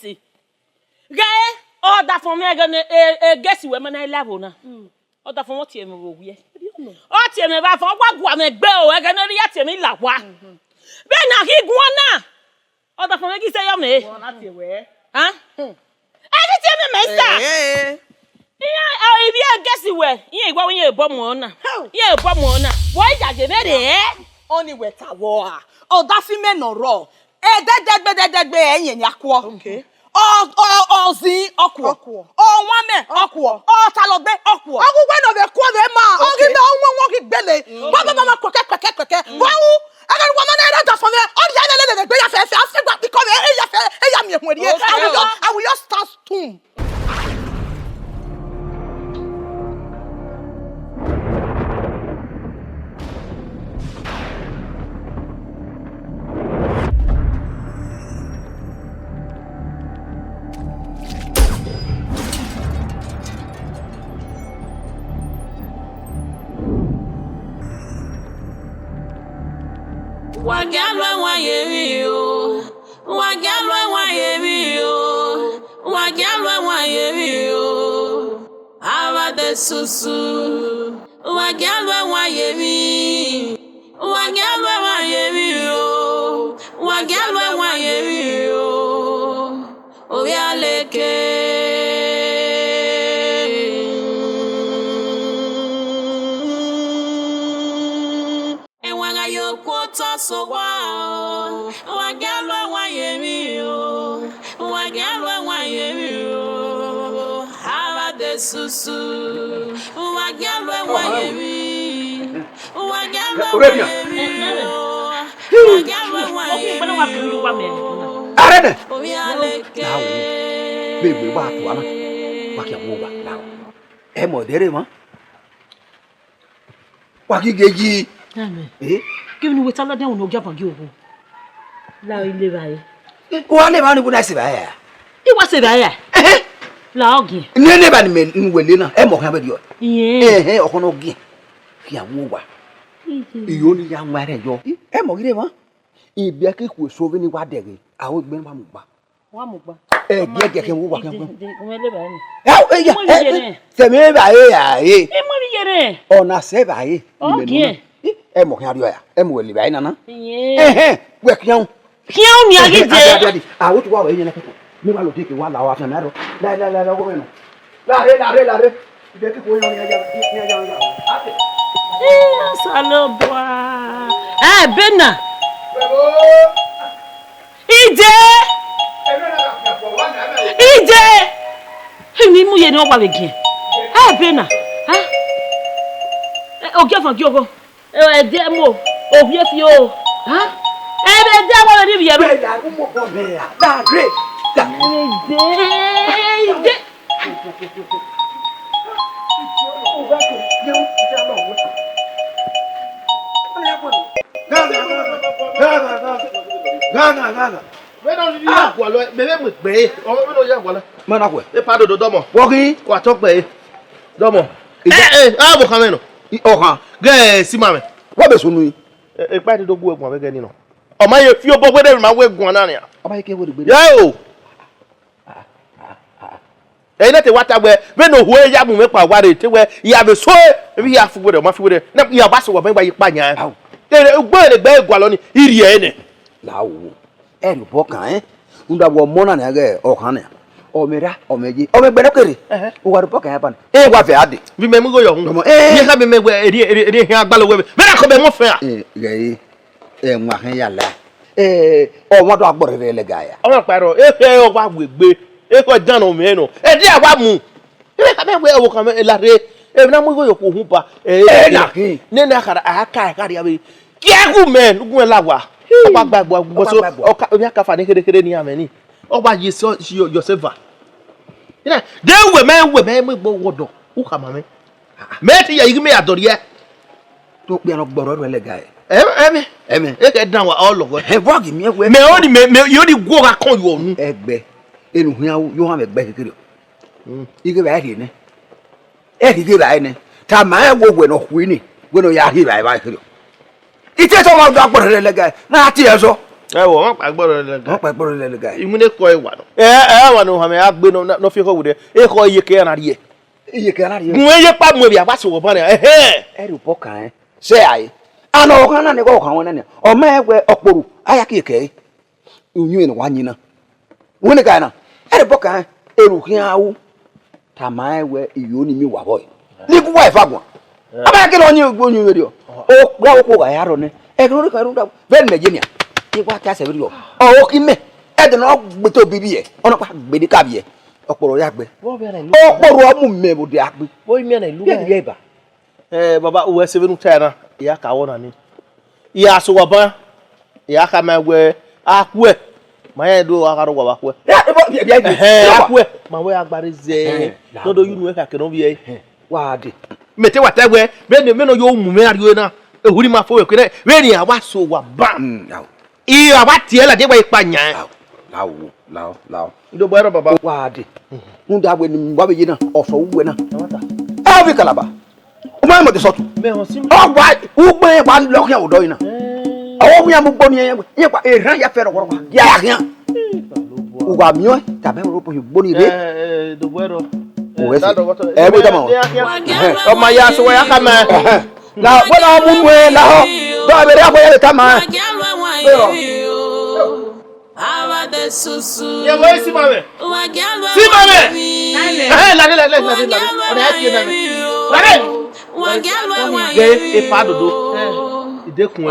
guessy. Guy, all that for me, I gonna guess you when I level now. All that for what you will wear. Oh, tell me about what me bell, I gonna react me like what. Ben, I hear one now. All that for me, say you me. Huh? Everything me, master. Yeah, if you guess you were, you ain't going to bomb one. Yeah, bomb one. Why are you ready? Only with a war. Oh, that's me no raw. That be in Yakwa. Okay. Oh, Z, Aqua. Oh, one man, Aqua. Oh, Talobe, Aqua. I will win over Quadema. Oh, give me one walking belly. Mama, crack. Wow. I got one man that for me. Oh, the other day, I forgot to come here. I will just start tomb. Wagalwa yemi yo. Awa de susu. Wagalwa yemi. Wagalwa yemi yo. Wagalwa yemi yo. Oyaleke. So wow, wagalwa wayemi yo, wagalwa wayemi yo, hala de susu, wagalwa wayemi, wagalwa wayemi yo, wagalwa wayemi yo. Arene. Now, baby, what to ana? Wakia woba now. Emo dere ma. Waki geji. Amen. Give me with all of them no give on you. La ile baye. Ko ale ba ni kuna se baye. I wa se baye. La ogi. Ni ba ni me nwele na e mo kan ba di o. Okono ogi. Fi awo wa. Iyo ni ya nwa re yo. E mo gire ma. Ibi ake ku so vi ni wa dere. Awo gbe ma mu gba. Wa mu gba. Ge wo wa kan. Ko me le baye ni. Ya. Se me baye ya. E mo bi yere. Ona se baye. Ogi. E mo kan adio ya. E mo wele baye nana. We kian. Kian ni agide. Awo to wa we yen na pepo. Me wa lo take wa la wa fa na ro. La wo me no. La re. Ibe ki ko yan ya. Ate. Salobwa. Bena. Ije. Ni mu ye ni o wa begin. Bena. O ge fan ki ogo. De mo. O bi fi o. Ebe de wa ni bi ye. Be la mo ko be ya. Da re. Da. Ije. Gaga. We don't need to maybe with bay or we don't have one. Manakwe. A part of the domo. Walking. What talk bay? Domo. I will come in. Oh, Gay, see, mamma. what is we? A part of the work we're getting. Oh, my, if you're both my way, Guanania. I can't wait. Yo! Ain't that what I wear? We know where you have to make my worry to where you have a soul. We have to wear a muffin with it. Not your bass or by your panya. Then a bird a bag gualoni, idiot. Now, and Boka, Unda were Mona Naga or Hana, or Mera, or Meji, or Berakeri. What a pocket happened? Eh, what the addy? Remember go your home. Eh, you have been made where a hair ball away. But I come more fair. Gay, Mahayala. Or what about the guy? Oh, Paro, if what we be, if I done on Meno, and there what move. I will come a latte. If not, we go to Hoopa. Eh, Nena had a carry. Yahu man, who will lava. Back was so Yaka any ameni. Oh, but you saw yourself. Yeah, there were men with water. Who come on me? Matty, you give me a door yet. Don't be a borrower guy. Emmy, down all over. Have walking me away. Me only you only go a call you. Egg, in you have a better. You give at him. Eddie give I. Time I will win or winning when you are here. I like you. It is all about the guy. Not here, so. wo won pa gboro le wọ́n pa ẹgbọ́rọ̀ lẹ́lẹ́ gà. imune ko e wa no wa no ha me agbe no fi ko wude e ko ye ke na rie iye kẹ́ra rí gun ye pa mo bi aba se wo ba ne ẹ̀rù bọ́ kàn án ṣé àyè àná ọ̀kan náà ní kọ́ ọ̀kan wọn náà ní ọmọ ẹgbẹ́ ọ̀pọ̀rọ̀ ayákẹ́kẹ́ ìyún ẹ̀ wá yín náà wọ́n ní ká náà ẹ̀rù bọ́ kàn án èrò kí á wú tàmá ẹgbẹ́ ìyó ni mi wà bọ́ yìí ní kúkú àìfà gbọ̀n abáyákẹ́ lọ ní oyún rẹ̀ ó gbá òkú àyà rọ ní ẹ̀rọ orí kan ẹ̀rọ dà bẹ́ẹ̀ ní nàìjíríà ìwà kí a sẹ̀rí rọ̀ ọ̀wọ́ kí mẹ́ ẹ̀dùn náà gbẹtọ̀ bíbí yẹ ọ̀nà pa gbèdé kábí yẹ ọ̀pọ̀rọ̀ yà gbẹ ọ̀pọ̀rọ̀ ọmú mẹ́bùdé àgbẹ̀ boy mi na ilu yẹ ibà. baba uwe sevenu tena ya ka wona ni ya so waba ya ka ma we akwe ma ya do akaro wa akwe akwe ma we agbare ze no do yunu e ka ke no bi wá dé. mete wategwe me no yo mu me ariwe na ehuri ma fo we kure we ni awa so waba i awa tie la de wa ipanya láwọ. ndo boyro baba wá dé. ń da wẹ ni wà bẹ yé náà ọ̀fọ̀ wúwẹ náà. ẹ bí kalaba o máa ń mọ̀ tẹ sọ́tù. me ho sim ọgbà wúgbẹ́ yẹn wà lọ́kẹ́ ọ̀dọ́ yìí náà. ọwọ́ fún yà mú gbọ́ ni yẹn pa èrè yà fẹ́ rọ̀kọ̀rọ̀ yà yà kìíyàn. wà mìíràn tàbí ẹ̀rọ pọ̀ gbọ́ ni rẹ̀. ndo boyro ẹ bí dama o. o ma ya so ya ka ma la bọ́lá mú mú ẹ lahọ́ dọ́ abẹ́rẹ́ àpò yẹn ká máa. ye wo si mame la on a ti na ge e pa dodo ide kun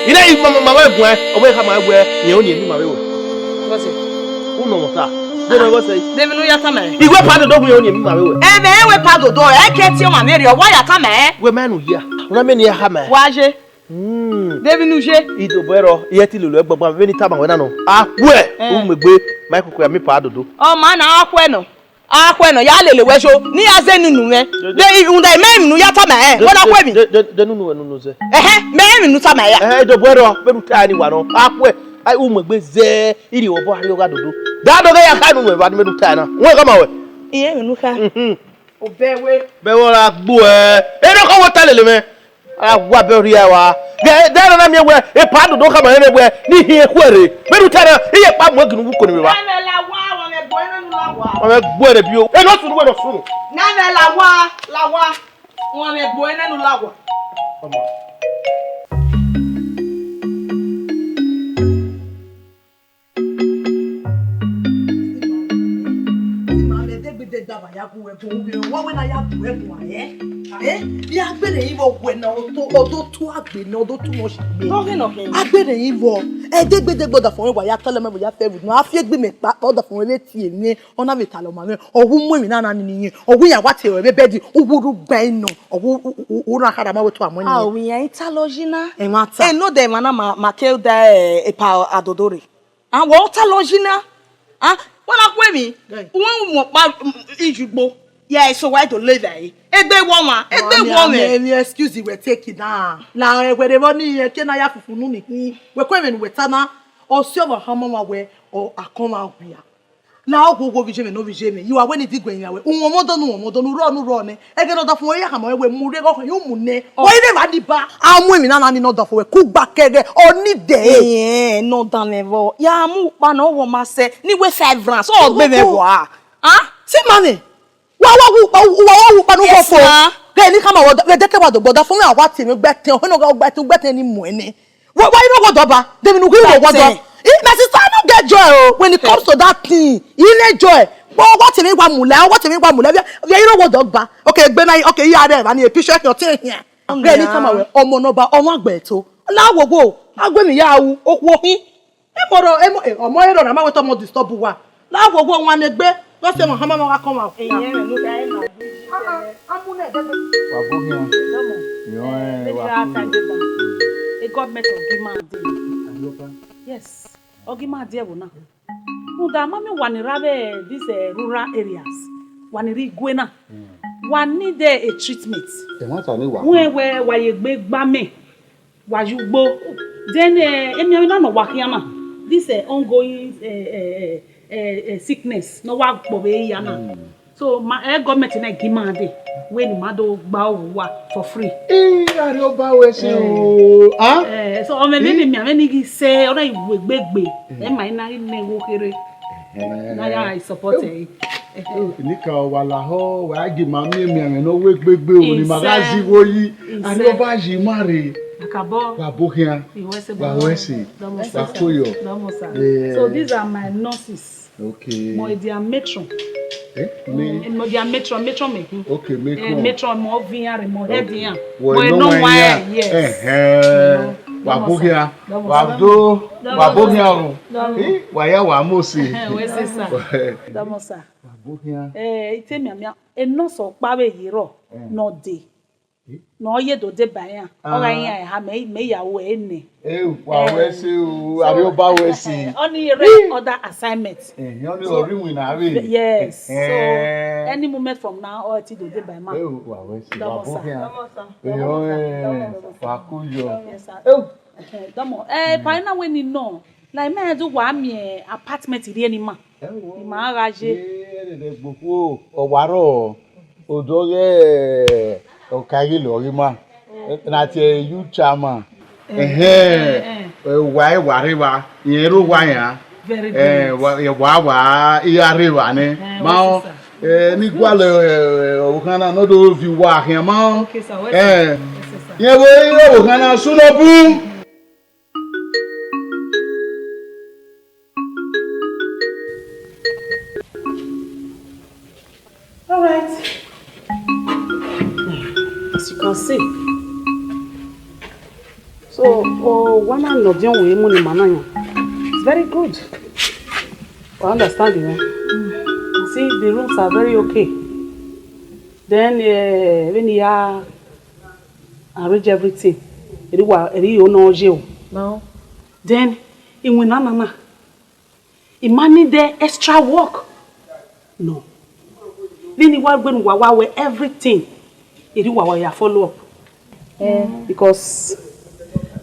ile i mama egun o be ka ma egun yen o ni emi ma we wo uno mota de no go say David no yata me. igwe pa dodo kun yen o ni emi ma we wo E be we pa dodo e ke ti o ma me ri o wa yata me. we manu ya una me ni ya ha ma Wa je. David nu je. ido bero iye ti lolo egbogbo me ni tama we na no apu o megbe michael ko ya mi pa dodo O ma na akwe no ya lele we so ni aze nunu me. De unda me nu yata me. Wona kwe mi. de nunu ze me nu ta me ya. ido bero be nu ta ni wa no apu ai o megbe ze iri wo bo ari o ga dodo da dodo ya ka nunu e ba me nu ta na won ka ma we Iye nu ka. O be wo ra gbo no ko wo ta lele me wa be ri wa ge da na mi we e pa dodo ka ma ere we ni hi ekwere be nu ta na iye pa mo ginu ko ni me ba wọ́n mẹ́ gbọ́ ẹ̀rẹ̀ bí o ẹ̀ lọ́sùn wẹ̀ lọ́sùn. Nana lawa wọ́n mẹ́ gbọ́ ẹ̀nẹ́nu lawa. Bí agbèrè yìí wọ wẹ̀ náà ọdún tó àgbè náà ọdún tó mọ̀ ṣe gbé. Agbèrè yìí wọ ẹ̀ẹ́dẹ́gbẹ́dẹ́gbọ́dọ̀ fún ìwà ya tọ́lẹ̀ mẹ́bọ̀ ya fẹ́ rù náà àfi ẹgbẹ́ mi pa ọ̀dọ̀ fún ilé tiẹ̀ ní ọ̀nà mi tà lọ́mọ mi ọ̀hún mú mi náà nìyẹn ọ̀hún yẹn wá tiẹ̀ rẹ̀ bẹ́ẹ̀ di owóró gbà ẹ̀ nà ọ̀hún náà kára máa wẹ̀ tó àmọ́ nìyẹn. Àwọn yẹn ń ta lọ jí ná. Ẹ̀ máa ta. Ẹ̀ ló dẹ̀ máa ná máa kẹ́ da ẹ̀pà àdòdó rẹ̀. Àwọn ọ̀ ta lọ jí ná. Wọ́n á pè mí wọ́n mọ̀ pa ìjùgbọ́. Yeah, so why to live there? Egbe woman, egbe woman. Me excuse you, we take it down. La we dey money ke na ya fufu nu ni. We ko even we tana o si over hamama we o akoma we. Na ogogo vi jeme no vi jeme. You are when it gwen ya we. Unwomodo nu ro ne. Ege no da fun we ya kama we mu re go you mu ne. Wo ide ma di ba. Amu mi na ni no da fun we ku gba kege oni de. No dan level. Ya mu pa na wo ma se ni we 5 francs. O gbe me bo ah. See money. Wa panu go fo ge ni kama wo de ke wa do gboda fún mi àwa ti mi gbete o no go gbete ni mu eni why you no go doba dem nu go go do my sister no get joy o when it comes to that thing you need joy what ti mi gba mule you no go dogba okay gbe na okay ya there and a picture your thing here ge ni kama we ọmọ no ba ọmọ agbe to lawo go agbe mi ya wu okwo hin ọmọ ero na ma we to mo disturb wa lawo go wan egbe go say Muhammad ma come out. Eyan re no da e na. Amune de. wà bó yẹn. yọ ẹ wà fún A government of yes, Ogima Devo now. Muda mami wanirabe these rural areas. Waniri Gwena. One need a treatment. Where you big bame. Why you go? Then any no working this ongoing sickness. No work for yana. So my government na give money when mado gba for free. Ari oba we se o. Ah? So o me me say ora igbegbe. E mai na ne wo kere. Na ya I support e. Nika wala ho wa gi ma mi no we gbegbe o ni magazi wo yi. Ari oba ji mare. Akabo. Wa bokia. Wa wesi. Wa koyo. So these are my nurses. Okay. Mo dia matron. Me dia matron me. Okay, matron mo vian mo head yan. Mo no why. Yes. Wa bokia. Wa do. Wa bokia o. Wa ya wa mo si. We say sa. Damosa. Wa bokia. Itemi amia nurse o pa we hiro no dey. No ye do de bayan. Ora yin ha me yawo ene. Wa we se o. Ari oba we si. Only read other assignments. Only ori win ari. Yes. So any moment from now or till do de by man. Wa we si. Wa bokia. Wa kuyo. Domo. Pa na when you know. Like me do wa mi apartment ri eni ma. Ma raje. De gbogbo owaro odoye o kayi lori ma na ti you chama wa ware wa yen ro wa yan wa iyare wa ni ma ni gwale o kana no do fi wa yan ma yen wo o kana sunobu. All right. As you can see. So, one and no John we money mananya. It's very good. I understand it. You see, the rooms are very okay. Then when you arrange everything, you know jail. No. Then in winana, it manage the extra work. No. Then you want when we everything. It is what I follow up. Because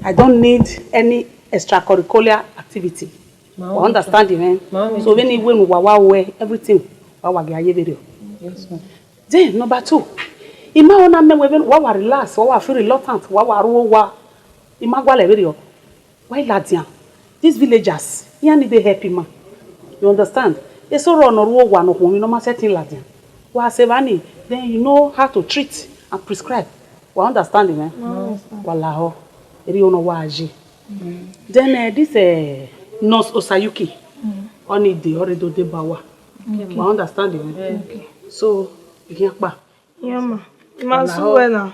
I don't need any extracurricular activity. I understand it, man. So when you win we everything, yes, ma'am. Then number 2, ima ona me we relax, we feel reluctant, we ro ima gwale video. Why ladian? These villagers, you need to help him. You understand? It's so run or wa no home, no ma setting ladian. Wa sevani, then you know how to treat and prescribe. We understand it, man. Wallah, eri ono waji. Then this nurse Osayuki, only the already de bawa. We understand it, man. Okay. So, yeah, ma.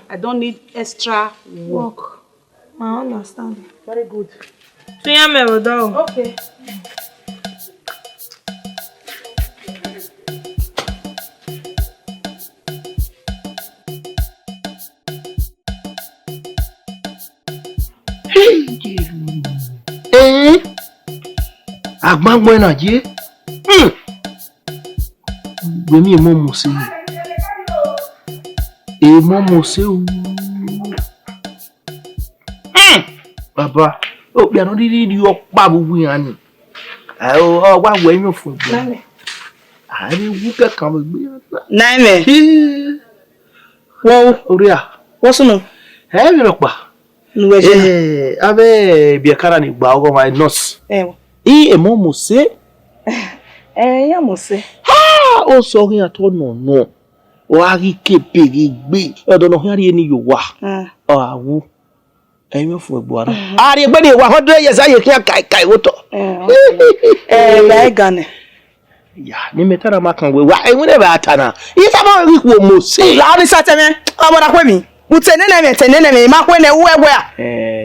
I don't need extra work. I understand. Very good. So yeah, me do. Okay. Agbangbo na je. Gbe mi mo mo se. Mo mo se o. Baba, o bi anu ri o pa bubu yan ni. O wa we yan fun. Ari wu ke kan gbe yan. Naime. Wo Ori a. wo sunu? Mi ro pa. Abe bi kara ni gba ogo my nurse. Mo mo se. Ya mo se. O so rin ato no. O ari kepere gbe. Odo no rin ari ni yo wa. O awu. Eyin fun egbo ara. Ari gbe ni wa 100 years aye kian kai wo to. Ba gane. Ya, ni metara makan we wa. Eyin ne ba atana. Yi sa ma ri ku mo se. La ni sa teme. Omoda kwe mi. Utenene me ma kwe ne wo egbo a.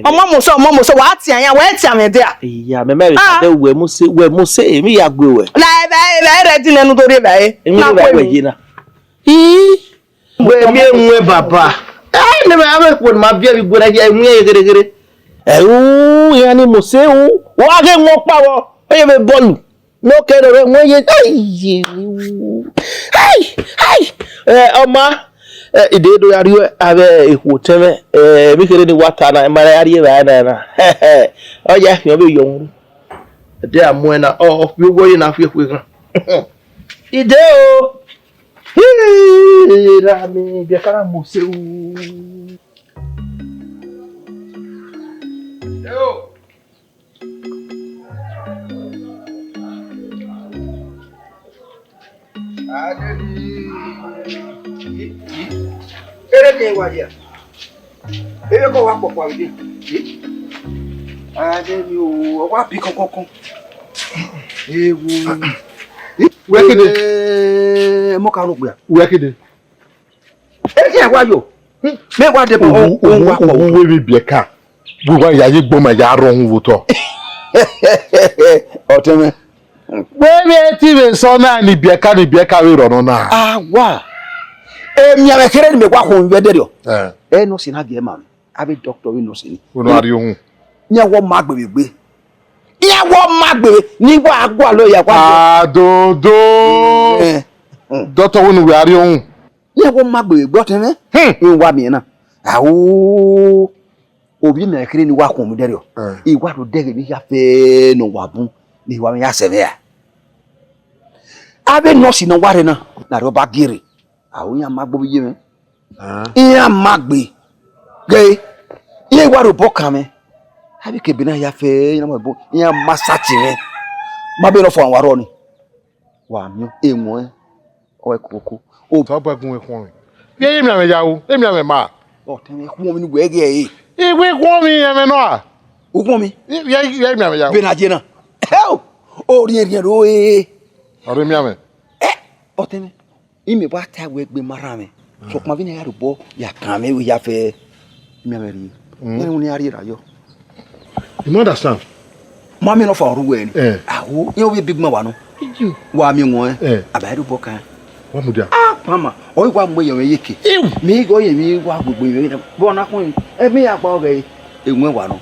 Omo mo so wa ti anya wa ti ame de a. Ya, me me be we mo se emi ya gbe we. La ba ready nenu tori ba e. Na kwe we na. We mi enwe baba. Ne me ame ko ma bia bi gbo na je enwe ye gere. Ya ni mo se o. Wa ge won pa wo. Oye be bolu. No kere we won ye. Oma ide do yari abe ehu teme mi kere ni wata na mara yari ba na o ja fi obe yon de amoe na o fi wo yi na fi kan ide o Rami, biakara museu. Yo. Ere ni wa dia. Ere ko wa popo ide. Ade ni o wa bi konkon. Ewu. Wekede. Mo ka ro gbe. Wekede. E ti e wa yo. Me wa de bo o wa ko. We bi biaka. We wa ya ye gboma ya ro hun wo to. Oteme. We ti be so na ni biaka we ro no na. Ah wa. Mi ame kere ni me kwa ko we de dio. No si na ge ma. Abi doctor we no si ni. Wo no ari ohun. Nya wo magbegbe. Nya wo magbe ni wa agwa lo ya kwa. Adodo. Doctor wo no we ari ohun. Nya wo magbegbe oteme. Wa mi na. Awo obi me kere ni wa ko mu de dio. Iwa do de ni ya fe no wa bun ni wa mi ya se be ya. Abi no si no ware na ro ba gire. Awo nya magbo bi me. Nya magbe. Ge. Ye wa ro boka me. Abi ke bina ya fe na mo bo nya masachi me. Ma be no fo anwaro ni. Wa mi enwo o ekoko. O to ba gun ekun. Ye mi ame yawo, e mi ame ma. O temi ku mi ni we ge e. E we kun mi ame no a. O kun mi. Ye mi ame yawo. Be na je na. O ri ro e. Ore mi ame. O temi. Imi ba ta we gbe mara me. So kuma bi na ya ro bo ya kan me we ya fe mi ame ri. Ni ni ari ra yo. You understand? Mami no for ru we ni. Awo, you be big man wa no. Wa mi won aba ru bo kan. Wa mu dia. Mama, o wa mo ye yeke. Mi go ye mi wa gbogbo ye na. Bo na kun. E mi ya pa o ge. Enwe wa no.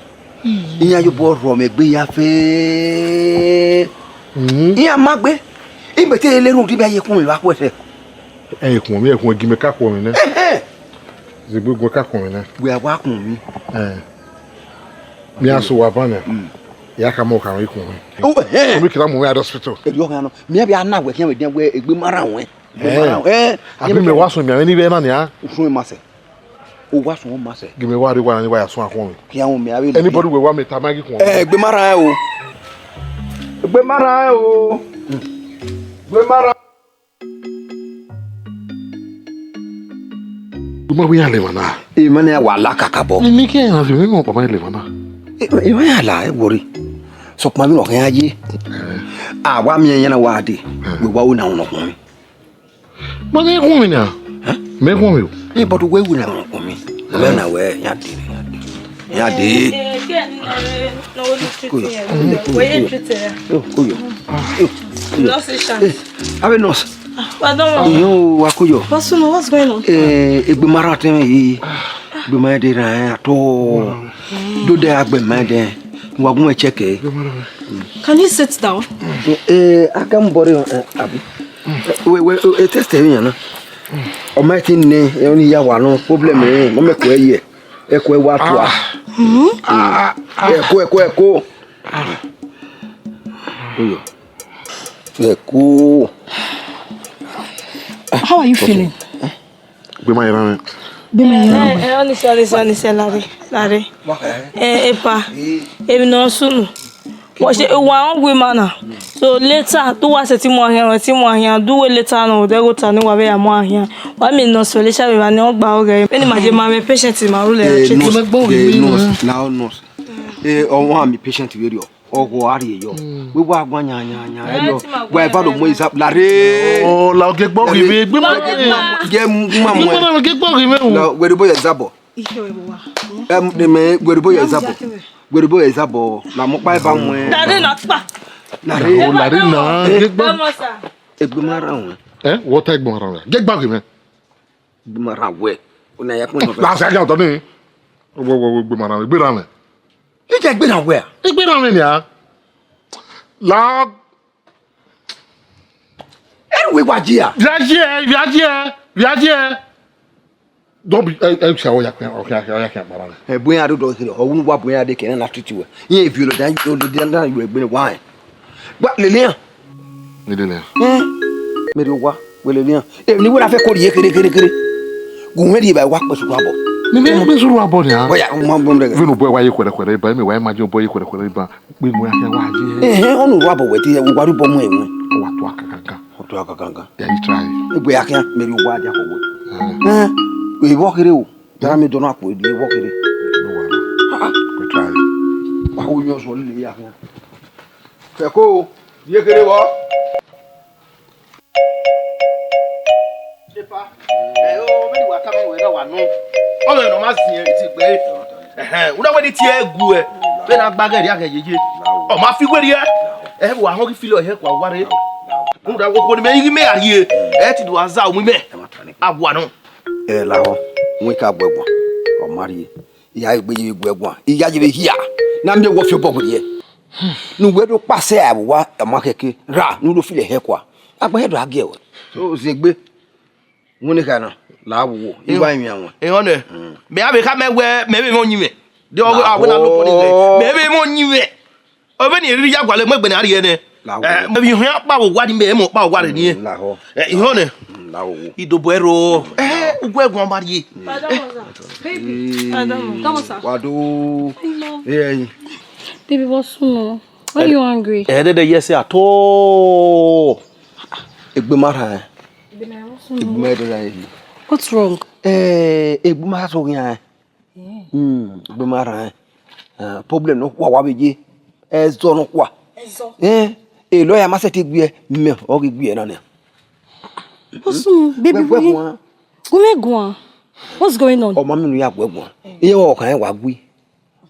Iya yo bo ro me gbe ya fe. Iya magbe. Ibe te le run di ba ye kun mi wa ko se. Kun mi ekun igi me ka ko mi ne. Ze gbogbo ka ko mi ne. We wa kun mi. Mi aso wa bana. Ya ka mo kan ikun mi. O mi kira mo we hospital. E yo kan no. Mi bia na we kan we den we egbe mara won. Abi me wa so mi ani be na ni a. Usun ma se. O wa so ma se. Give me wa ri wa ni wa ya so akon mi. Ki awon mi abi. Anybody we wa me ta magi kun. Egbe mara o. Egbe mara o. Egbe mara. Uma we ya le mana. E mane wa la kakabo. Mi ke na fi mi mo papa le mana. E wa ya la e wori. So kuma mi no kan aye. Wa mi yen na wa de. We wa una no kun mi. Mo me kun mi na. Me kun mi. E but we una no kun mi. We na we ya de. Ya de. No one is treating you. Where you treating her? Nurse chance. Abi nurse. Pardon. Yo wakuyo. What's going on? Egbe mara teme yi. Be ma de ra to. Do de agbe ma de. Wa gun e check e. Can you sit down? Aka mbori abi. We test e yan na. O ma tin ne e oni ya wa no problem e mo me ko eye. E ko e wa to a. E ko. Oyo. E ko. How are you feeling? Be my ran. Honestly, Larry. Epa. Ebi no sunu. What she one woman. So later, do what the more here, do later no, they go to no way more here. What mean no solution we no ba oge. Any my patient in my rule. Now nurse. O wan mi patient we rio. Ogo ari yo. We wa gwa nya yo. We ba do mo is up Larry. Oh, la ge gbo ri me. Gbe ma ge mma mo. Gbe ma ge gbo ri me o. Na we do boy example. De me we do boy example. We do boy example. La mo pa ba mo. Daddy not pa. Larry na ge gbo. Egbe mara won. What egbe mara? Ge gbo ri me. Egbe mara we. Una ya ko no. La sa ga to ni. Wo egbe mara, egbe ra me. You just been aware. Egbe ra me ni a. La we wa jia. Viaje. Don't be o ya kan bara. Boya do kire. O wunu wa boya de ken na tutu. Yen if you do dan you egbe ni wine. But Lilian. Ni de le. Me do wa Wele bien. Ni wala fe ko ye kere. Gun di ba wa pe su abo. Me suru abo ni ha. Boya mo bom de. Venu boy wa ye kwere ba me wa ma je boy ye kwere ba. Pe mu ya wa je. Onu abo we ti wa ru bo mu enwe. Wa to akakaka. To akakaka. Ya you try. Boya kan me ri wa dia ko we. We wo kere o. Jara mi do na ko di wo kere. No wa. We try. Wa ko yo so le ya kan. Fe ko ye kere wo. Sepa. O me ni wa ka me we na wa no. O me no ma sin ti pe. Una we di ti egu e. Be na gba gari akejeje. O ma fi gweri e. Wa ho ki filo he kwa ware. Una wo ko ni me yi me arie. Ti do aza o mu me. Abua no. La ho. Nwe ka gbegbo. O mari. Ya egbe yi gbegbo. Iya je be hia. Na me wo fi bobo de. Nu we do pase abuwa amakeke. Ra nu do file he kwa. Agba he do age o. So zegbe. Ngone kana la wo iwa nwi anwo hone me abi ka me mo nyime de o awo na lo poni me mo nyime o be ni ri ya gwale mo gbe na ri ne me bi hwan pa wo wadi me mo pa wo wadi ni la ho hone la wo idobo ero ugwu egun ba ri Come on, sir. Wado Baby, what's wrong? Why are you angry? de yes at all egbe mara egbe me do la What's wrong? egbe mara so yan egbe mara problem no kwa beje ezo no kwa lawyer ma se ti gbe me o gbe na ne What's wrong? Baby, go. What's going on? O ma mi nu ya gbegbon iye wo kan wa gbe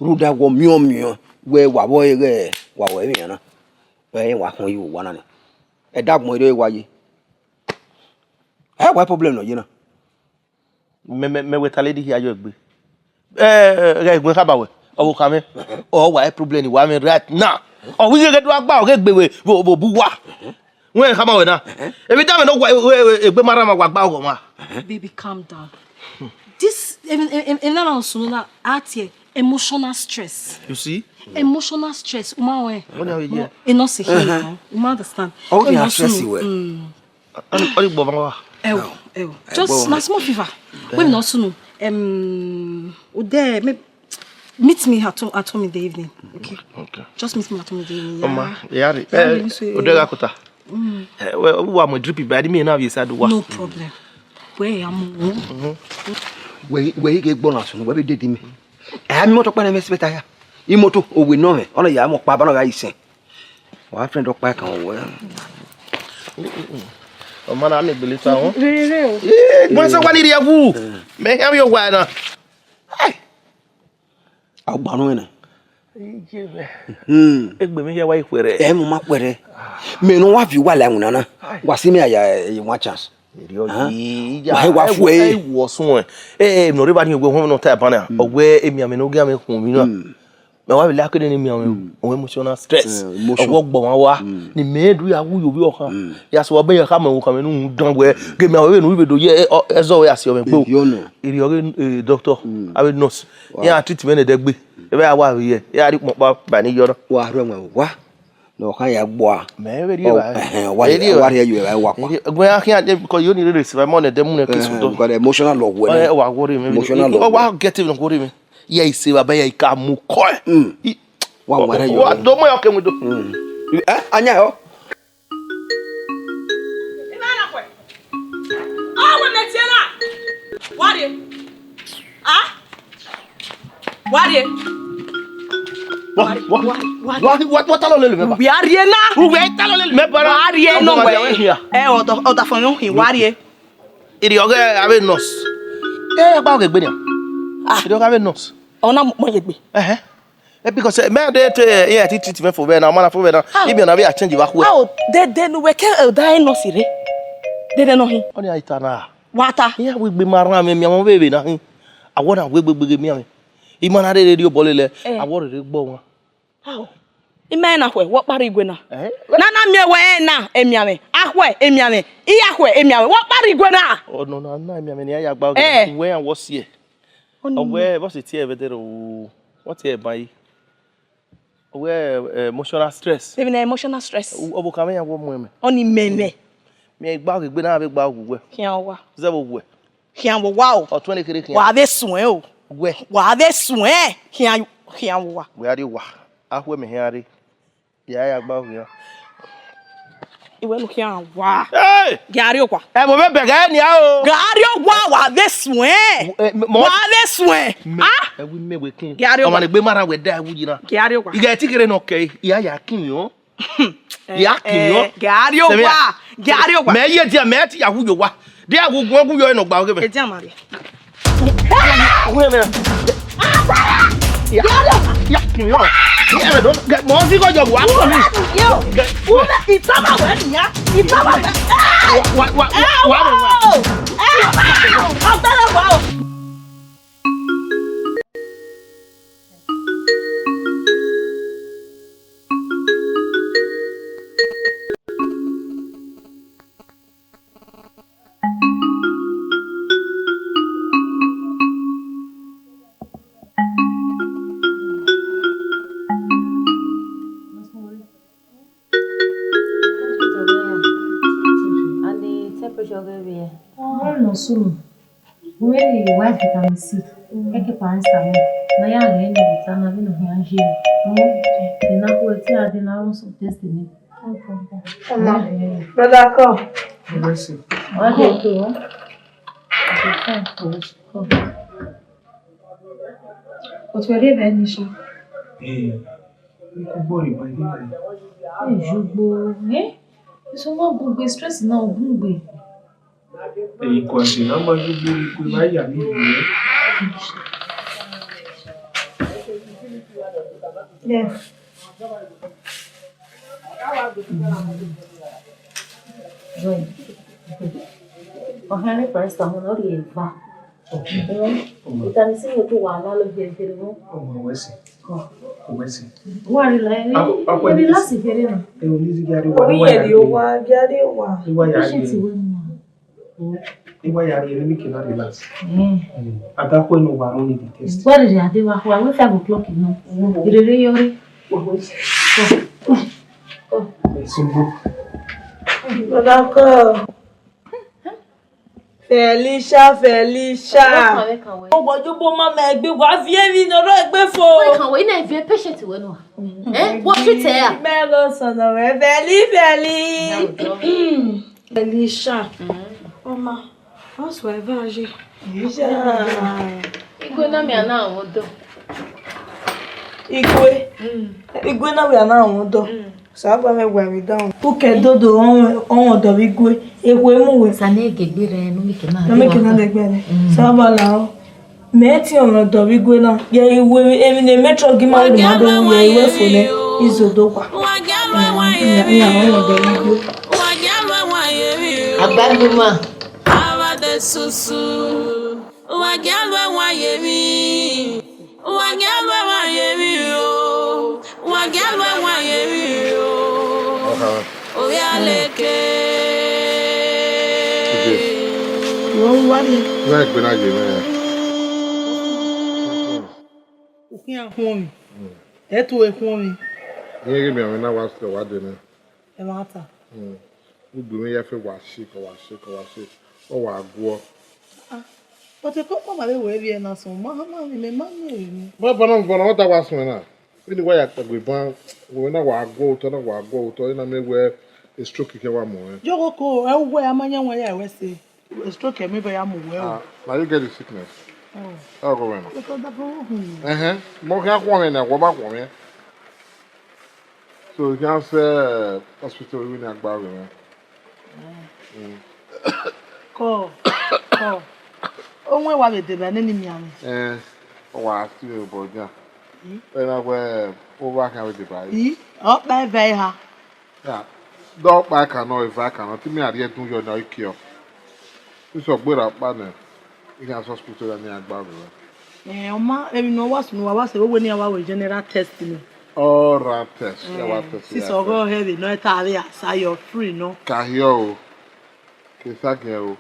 ruda wo mio we wa bo ere wa wo emi na we wa kan yi wo na ne e da mo ere wa yi what problem no you know me we tale di here ayo egbe re egun ka ba we o ka me o wa problem ni wa me right now o wi ge do agba o ge gbe we bo bu wa won ka ma we na e bi da me no egbe mara ma wa gba o ma Baby, calm down. This even emotional stress. you see Emotional stress. Uma we. what are we here E'NURSE here. Uma understand. oh you stress you oni gbo ma wa Just na small fever. When not soon. Meet me at home in the evening. Okay. Just meet me at home in the evening. Mama, yari. Odega kota. We wa mo drip by the me na we say do wa. No problem. Where am we ge gbona so we be dedi mi mi moto pa na me speta ya I moto o we no me ona ya mo pa ba no ga isen wa friend okpa kan wo o mana na gbele ta won Really? mo se wa ni ri awu me ya yo wa na agba no na egbe mi ya wa ipere mo ma pere me no wa fi wa la nwuna na wa si me aya one chance wa fu e wo sun no ri ba ni egbe won no ta ba na ogwe emi ame no ga me kun mi no me wa bi la kede ni mi ame o emotional stress ogwo gbo wan wa ni me du ya wu yo bi o kan ya so be ya ka ma wu kan me nu dan we ge mi awe no bi do ye ezo ya se o me gbo iri ore doctor awe nurse ya treatment de gbe e ba wa ye ya ri pon pa ni yo wa ro wa no kan ya gbo me we ri ba wa ri you wa kwa egbe akin ade because you need receive my money dem na kiss do because emotional love we wa worry me emotional love wa get even worry me ye ise baba ye ka mu ko wa wa re yo wa do mo yo ke mu do anya yo Imana kwe. We metiena. Wari. Wari. What talo le me ba We are here now. we talo le me para Wari no we. Oda fun yo hin wari. iri oge ave nurse gba oge gbe ni iri oge ave nurse Ona mo ye gbe. because me dey here treatment for be na mana for be na ibi na be a change ba ku De no we ke die no sire. De no hin. oni aita na Wata. here we gbe mara me mi àwọn bebe na hin awon we gbegbe mi ame imana de radio bolele awon re gbo won Imena kwe wo pari igwe na. Na mi we na emiame. Ahwe emiame. Iyahwe emiame. Wo pari igwe na. oh no na mi ame ni ya gba oge we an was here we what's it here better what here by we emotional stress Even emotional stress. obo ka me ya wo mo me Oni meme. Me gba ke gbe na be gba ogwe. Kian wa. Ze bo we. Kian wo wa o. O 20 kere kian. Wa be sun o. We. Wa be sun kian wo wa. We ari wa. Ahwe me hiari. Ya gba ogwe. Iwe no kian wa. Hey! Gari o kwa. E mo be bega ni a o. Gari o wa be sun Wa be sun. Ah! E wi me we kin. Gari o. O ma le gbe mara we da wu yina. Gari o kwa. Iga ti kere no ke. Iya ya kin yo. Ya kin yo. Gari o kwa. Gari o kwa. Me ye dia me ti ya wu yo wa. Dia wu gun gu yo no gba o ke me. E dia mari. Wu me. Ya kin yo. Ya do mo si ko jo wa ko mi. Yo. Itama we niya. Itama. Wa. Soon, when your wife can see, take a pants down. My young lady, I'm not going to hear. The Nokhua are the laws of destiny. Brother, come. What do you What were you then, Nisha? It's not good, stress now, good. Continua mais o que vai ali. Yeah. Join. Ohane parece que não iria vá. Então se eu tu lá lo ver não. Como assim? Como assim? O ari lá ele lá se ver não. Eu lhe digo ari o ele o wa gari o wa. Iwa yari ele que não relax. Até quando no varão de teste. Agora já deu a rua, 5 o'clock não. Ele yori. Felicia. O bojo bo mama egbe wa vie mi no ro egbe fo. We kan we na vie patient we no. What you tell? Me go sono we Felicia. Oma, how's my vagin? Igwe na mi ana odo. Igwe na we ana odo. Saba me gwa mi down. Uke dodo on odo igwe. Ewe mu we. Sa na egegbere no mi ke na. No me ke na degbere. Saba la o. Me ti on odo igwe na. Ye iwe emi ne metro gi ma le ma do ye iwe fo ne izodo kwa. Ya on odo igwe. Agbaduma. Awade susu. Wagalwe wayemi. Wagalwe wayemi o. Wagalwe wayemi o. Oyaleke. Wo wani. Na gbe na je me. Okin ahun mi. E to ehun mi. Yin mi awon na wa se wa de na. E ma ta. Gbogbo ya fe wa se ko o wa gwo. But e ko ma le we bi e na so ma mi ni. Baba no ta wa so na. We ni wa ya tagbe ban we na wa gwo to na me we a stroke ke wa mo. Jogo ko e wo amanya won ya we se. A stroke e me be ya mo we o. Now you get the sickness. Oh go well. Because that Mo kan ko na wo ba ko me. So you can say hospital we na gba we. Ko. Onwe wa be de ba ni mi ami. Wa ti o boja. Na we o wa kan we de ba. O pa ve ha. Yeah. Do pa kan no if I can. Ti mi ade tun yo na ikio. Tu so gbera pa na. You can hospital na agba we. Oma emi no wa sunu wa se we ni wa we general test ni. All right test. Ya wa test. Si so go heavy no ta ave asa you free no. Ka here o. Ke sa ke o.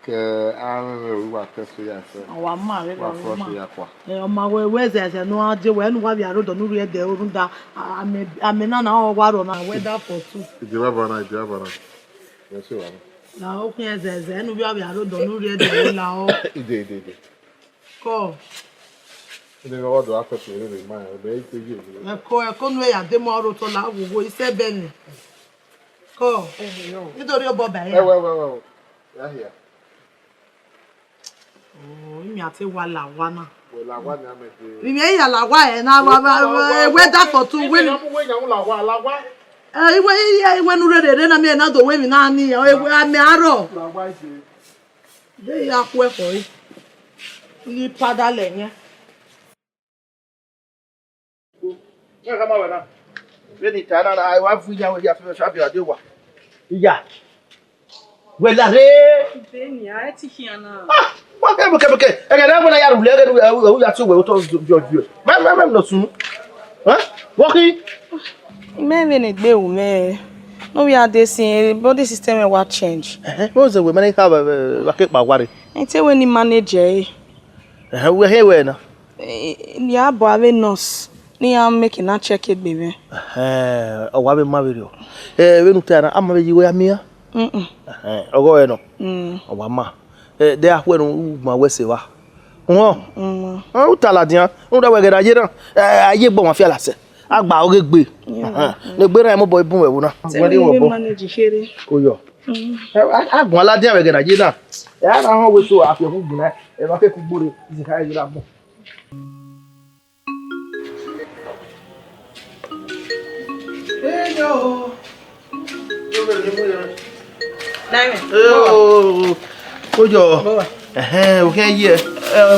Ke we wa test ya se. Awa ma we wa ya kwa. Oma we ze no aje we no wa bi arodo no ru e de orun da ame na o wa ro na weather for two. Ije baba na. Yes, you are. Now, okay, there's no way I don't know the now. Ide. Go. They know what to happen to you, man. They to you. I can't wait at the tomorrow to now. We say Ben. Go. You don't know about that. Well. Yeah, here. Oh, you have to wala wana. Well, I want to make We may ya la wa na weather for 2 weeks. When you ready, then I may not do women. I mean, arrow. They are for it. You padale, yeah. Come on now. When it turn I want to ya we have to shop your do. Yeah. Well, Benia, eti hiana. Okay. Again, when I am we are so well to George. Ma'am, no soon. Huh? Walking. Maybe it be me. No, we are this body system will change. What was the women have a keep my worry? I tell when the manager. We're here now. Yeah, but I nurse. Near making a check it, baby. Oh, what will marry you? When you turn, I'm you were me. Oh, go no. Oh, mamma. They are when my Wessiva. Oh, Taladia. Oh, that we're going to get a bon fialas. I bow a big. The better boy boom. What do you manage here? Oh, yo. I'm one lad there again. I did that. I don't always so after who if I could put it is high up. Hey, yo. Oh, okay, yeah.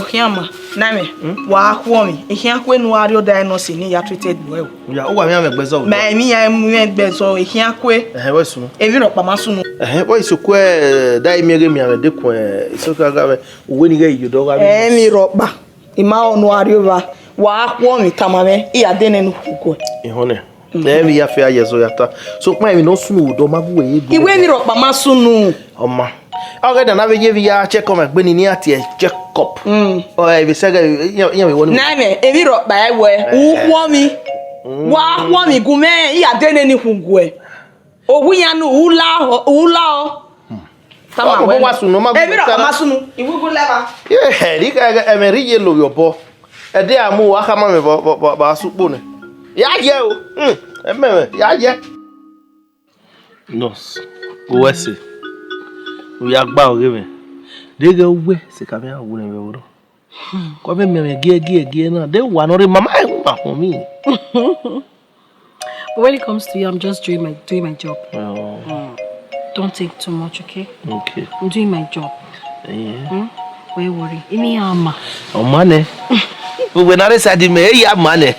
Hiama, Name, walk woman. If you have when wario diagnosis, you are treated well. Yeah, oh, I am a bezel. Me, I am bezel. If you have quay, I was soon. If you know, Pamasun, what is so queer? Die me a dick when so when you get your dog. Me roba. Ima on wario, walk woman, Tamame, he had then in honor. There we are fair years or so my no smooth or my way. He went me up Pamasunu. Oh, ma. Okay, then I will give you a check on my Benny near check cup. Or I will say, you want Name, if you rock by where, who want me? Wah, want me, go man, he had then anything go. Oh, we are no hula. Tamam, what's no matter. Masunu, it will go lever. Yeah, Rick, I am a real yellow your boy. A day I move, I come on about soup bonnet. Yeah, yeah. Nurse, Wessie. We are bound giving. They go away, say, come here, wouldn't you? Come here, gear. They want to remember for me. But when it comes to you, I'm just doing my job. Don't think too much, okay? Okay. I'm doing my job. Yeah. Why worry? Any ama. Oh, money. When I said, me, you have money.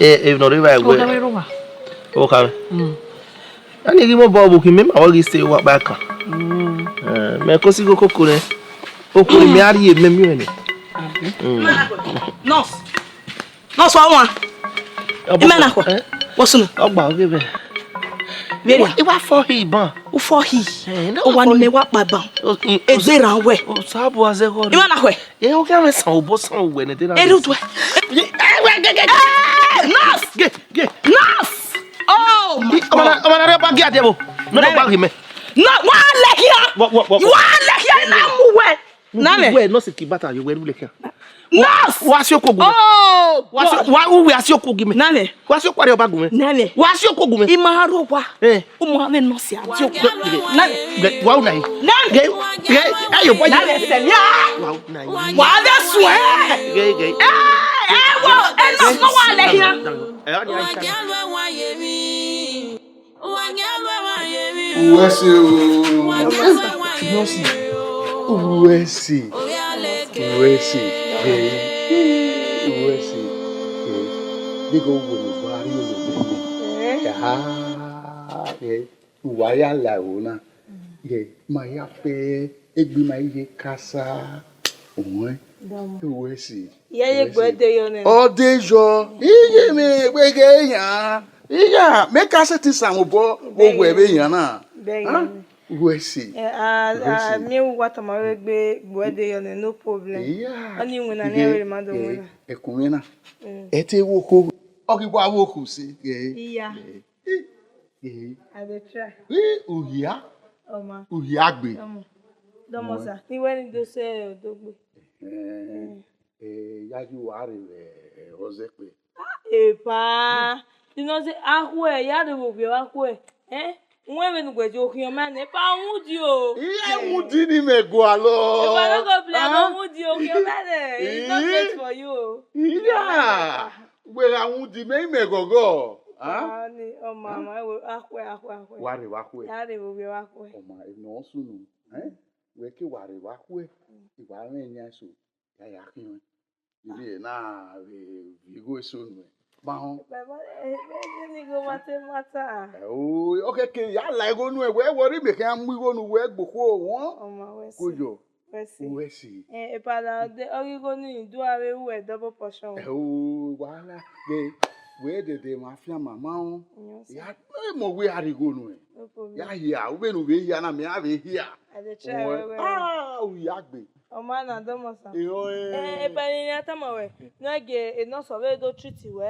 If not, okay. I need him a bubble. He may always stay what back. Mekosigo Kokune. Okay, marry me. No, someone. What's about giving? It was for him, who for he? Oh, one may walk my bum. It's there away. Oh, Sabo was a good. You want away? You can't so boss when it didn't. Get. Oh, I'm gonna get devil. No, about him. Not one leg here. What? You want leg here now? No, where no sick butter, you will look here. No, what's your cook? Oh, why we ask your cook? Nane, what's your quarry about me? Nane, what's your cook? Imarowa, Umame no see. Wow, night. Hey, boy, why that's swear? Gay. Well, and no one leg here. They go with Waya Launa. My affair, it be my casa. Yeah, good day on it. Oh, dejo. He me, we gay ya. Yeah, make us a tisamo, Yana. We see. Me what am I be birthday on no problem. Yeah. Only when I never remember. A comuna. Ete woku. Okiwa woku, see. Yeah. I dey try. Uhia. Oma. Uhiagbe. Domosa. Ni when do say odogbe. Yaju wari ozekwe. Epa. You know say ahwe ya de wo bi ahwe. Nwe nu gbeje okun ma ne pa wudi o. Iye wudi ni mego alo. Epa no go play no wudi okun ma ne. It's not great for you. Yeah. Wera wudi me megogo. Ni o mama ahwe. Wari wakwe. Ya de wo bi ahwe. O ma no sunu. We ke wari wakwe. Iwa ren yan so. Ya kin. Ibi na we go sunu. Bahon. Ni go mata. Oh, okay, ya like go nu e we worry me kan mu go nu we gboko won. O ma we si. Kojo. We si. E pada de ori go ni do awe we double portion. Oh, wala. We de mafia mama o. Ya mo we ari go nu e. Ya here, we no we here na me have here. I dey try we. We agbe. O ma na domosa. Pani ni atamawe. No ge no so we do treat we.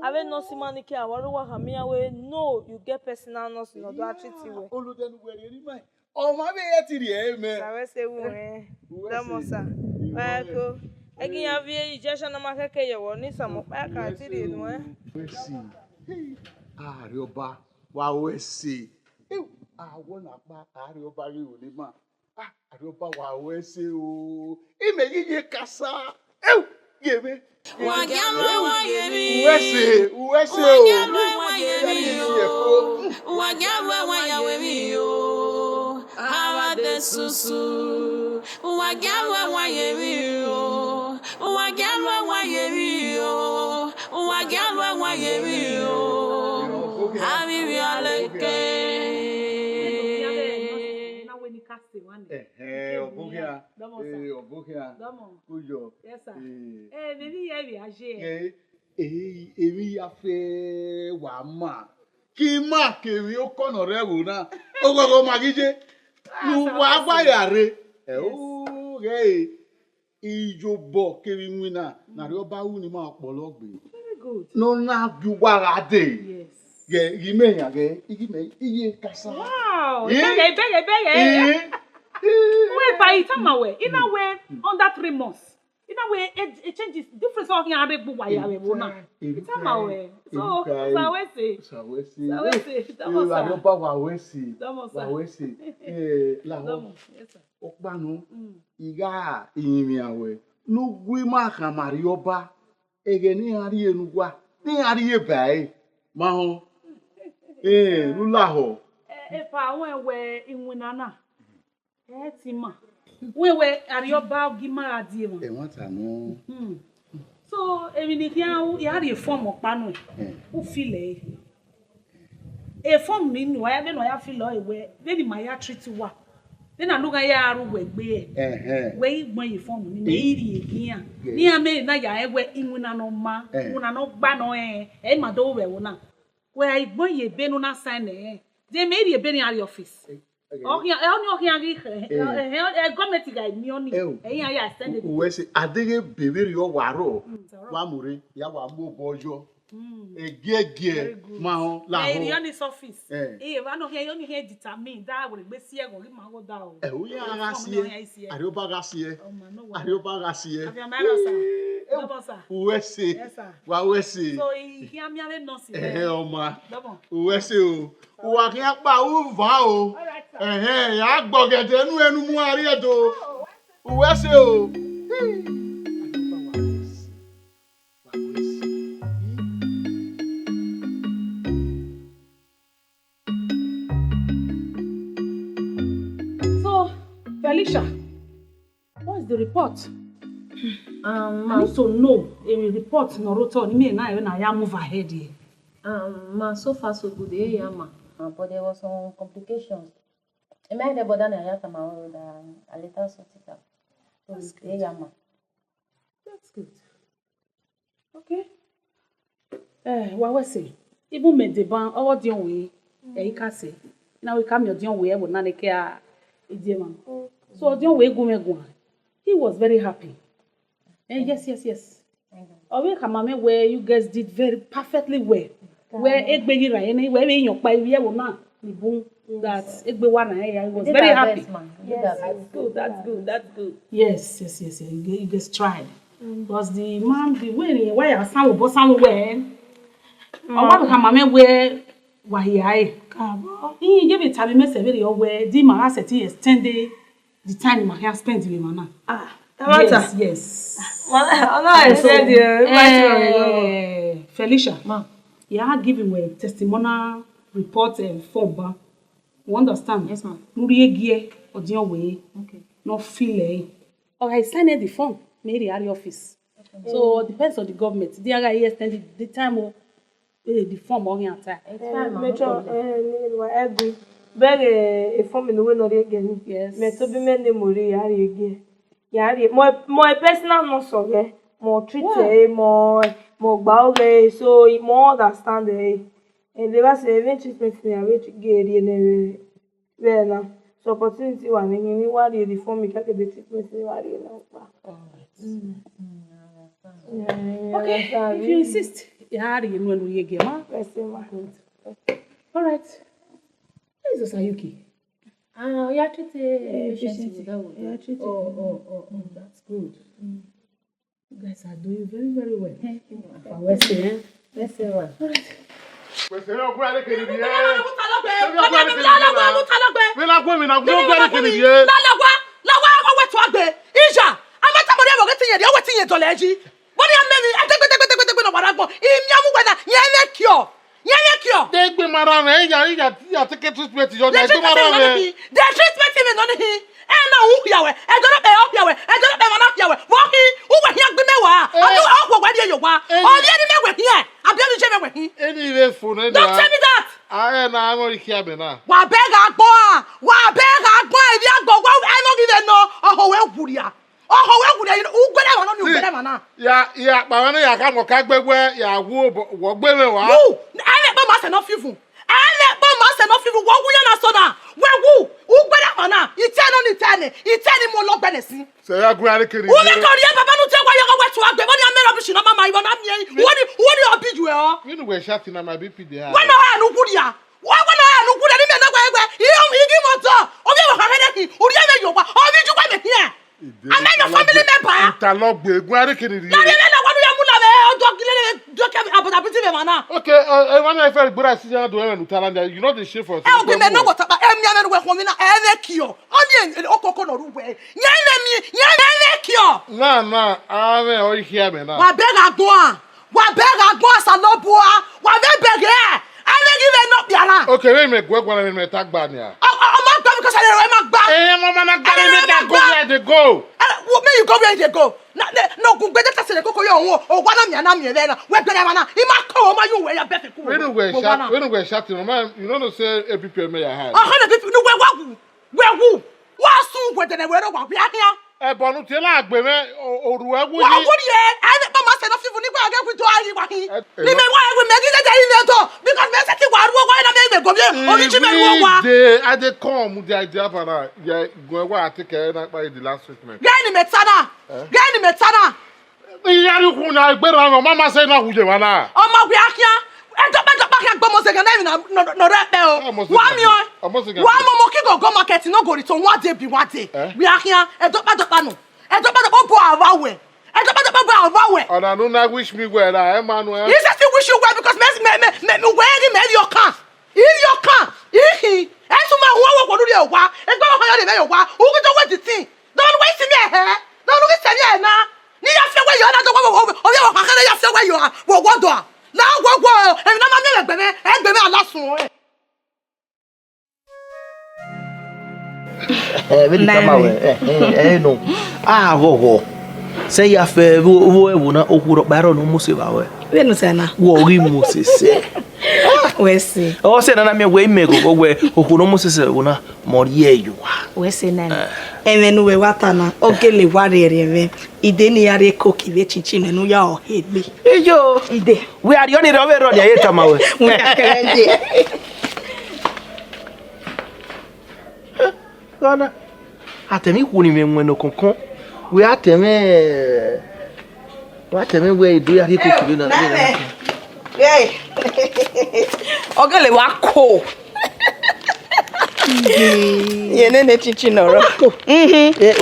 Ave no simani ke aworu wa hamia we no you get personal nurse no do treat we. Oludenu we ri mai. O ma be yeti ri e me. Na we se wu domosa. Wa ko. Egi ya vie ijesha na makeke ye wo ni samo pa ka ti ri nu We si. Ari oba wa we si. Awon na pa ari oba ri o ni ma. Ari oba wa we si o. Ime yiye kasa. Gebe. Wagalo wa yemi. Uwese o. Wagalo wa yemi o. Wagalo wa yemi o. Hawa de susu. Wagalo wa yemi o. Wagalo wa yemi o. Wagalo wa yemi o. Habibi aleke. Obukia. Kujo. Yes, sir. Maybe I be age. Èmi ya fe wa ma. Ki ma keri o kono re wo na. Ogogo magije. Nu wa gba yare. O re ijobo keri nwina. Na re oba wu ni ma opologbe. Very good. No na ju wara de. Yes. Ge ime yan ge. Igime iye kasa. Wow. Bege. Wait, by time away. In a way, under 3 months. In a way, it changes. Different of your Arabic boy. It's time away. So, Sawesi. Laho. Okpanu. Iga imi awe. Nugwi maka marioba. Ege ni hari enugwa. Ni hari ebai. Maho. Lulaho. Efa we inwinana. Tima. We arioba gimara diema. Wanta no. So, ni kia ya ri form opanu. U feel e form ni no ya be no ya feel we be ni ma ya treat wa. Then I look at ya aru we gbe we igbon yi form ni me iri egia. Ni ame na ya ewe inwina no ma, una no gba no ma do we wona. We igbon ye be no na sign They made a be in office. Government guy ni oni eyin aya extended we say adege bebe yo waro wa mure ya wa mo bojo egege ma ho la ho e in office wa no here you here determine that will be see go ma go da o o ya ga sie ari oba ga sie we say wa we say so here me ave no see o ma we say o wa ki apa u va o ya gbogede nu enu mu ari edo we say o Felicia, what's the report? I need to know a report no roto ni me na ya move ahead here. So far so good yeah ma. But there was some complications. I made the border na ya ta ma a later sort it out. That's good. That's good. Okay. What was say? Even me the ban our dion we e ka say. Now we come your dion we e wo na ne ke a ejema. So he was very happy. And yes. Where you guys did very perfectly well. where egbe ra ene where be yan pa iwe wo na ibun that egbe wa na I was very happy. Yes, that's good. Yes. You just tried. Because the man, the way why I sound was somewhere. I want to come and where why he gave it time me very where the man has extended the time my hair spent with Mana. Yes. Felicia, you had given a testimonial report form. You understand? Yes, ma'am. Okay. No feel I signed the form. Maybe at the office. So it depends on the government. The other year extended the time of the form on your time. A form in the way not again. Yes. Me to be many more again. More personal no so more treated, more bowle, so more understand and they was even treatment in a way to get in now. So opportunity one in the form you get the treatment in Okay, if you insist, you when we get all right. Where is Osayuki? You are treated patients. Oh, that's good. You guys are doing very, very well. Let's see. All right. Don't tell me that. I don't hear me now. Wa bega gbo if you go I no give no ohowe guria ugbere wa no ni ugbere ma na ya pa won ya ka mo ka gbegbe ya wo gbere wa ele pa ma se no fifu wo wuya na so na we wu ugbere ma na iteni mo lo gbele si se ya gun ari kiri wo me ko ri baba nu te wa yo we to agbe mo ni amero bi shi na mama ibo na mi woni obiju e o you know we shot na my BP there when no ha nu guria ni me na gwa egbe igi moto obi wo ka kede ki ori eme yo pa obi ju kwa me here am I your family member Italogbe egun ari kiri ri na me na wonu ya mu la me ojo gile doke abota biti me mana okay when I feel gbura si do e nu talanda you know the shit for e o me no go tapa e mi ame we ko mi na e le kio oni okoko no ruwe yen kio na ame o hear me now wa bega gbo asaloboa wa bege ame give no biara okay we me gwegwa na me tag bad ya because I don't remember. Mama, na go where they go. Where you go where they go? No, go better say go yo. Oh, one na me there. Where go na? Ima ko ma you where you better go. We no go shut you man. You know say people may have. 100 people no where who? What soon where they where wa we here? Bonu te la agbe me oru ewu yi. Wa wo ye, I dey ma say no people ni go get with to ayi wa hin. Ni me wa we me give dey in to because me say ti wa ru wa na me go bi. Omi ji me ru wa. I dey come with the idea for na ye go wa atike na pa the last treatment. Get ni metana. Iyari ku na igbera no mama say na huje wa na. O ma gbe akia. E do back gbo mo se gan no repe o. Wa mi o. Wa mo ki go market no go return one day be one day. We are here e do no. E do bo awawe. Ona no na wish me well Emmanuel. He says he wish you well because me wearing me your car. In your car. E so ma wo wo do re wa. E gbo ko yo de me yo wa. Who go wait the thing. Don't wait me here. Don't look at me na. Ni ya fe we yo na do wo yo ka kere ya fe we yo wo do. Na wo e na ma me egbe me alasun e. Very kama we no wo say ya fe wo e wo na okuro baro no mo se ba we no say na wo ri mo se se we see o se na me we me go we okuro mo se se wo na mo ri e yo we see na eme no we wata na ogele warere we ide ni yare koki we chichi no ya o hegbe eyo ide we are yoni ro we ro ya kama we we akende Gana atemi kuni me nweno konkon we ateme we do ya ri koki na Hey. Ogele wa ko. Ye nene chichi noro.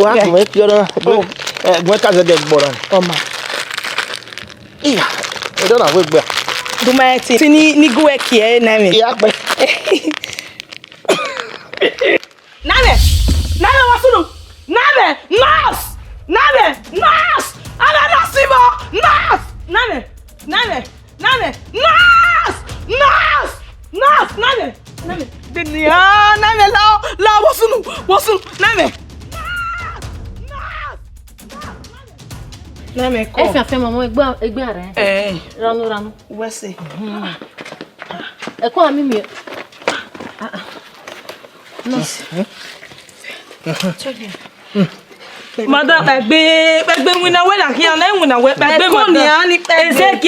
Wa ko me piora. Gwen ka ze de gboran. Oma. Iya. E do na we gbe. Duma ti ni gwe ki e na mi. Iya pe. Name wasunu. Name, nurse. Ana nasibo. Nurse. Name. Nurse. Denia, name la wasunu. Name. Name ko. E fi afi mama egbe are. Ranu. Wese. E ko ami mi. Nurse. Madam, begbe wina we la kian na wina we begbe mo ni ani begbe.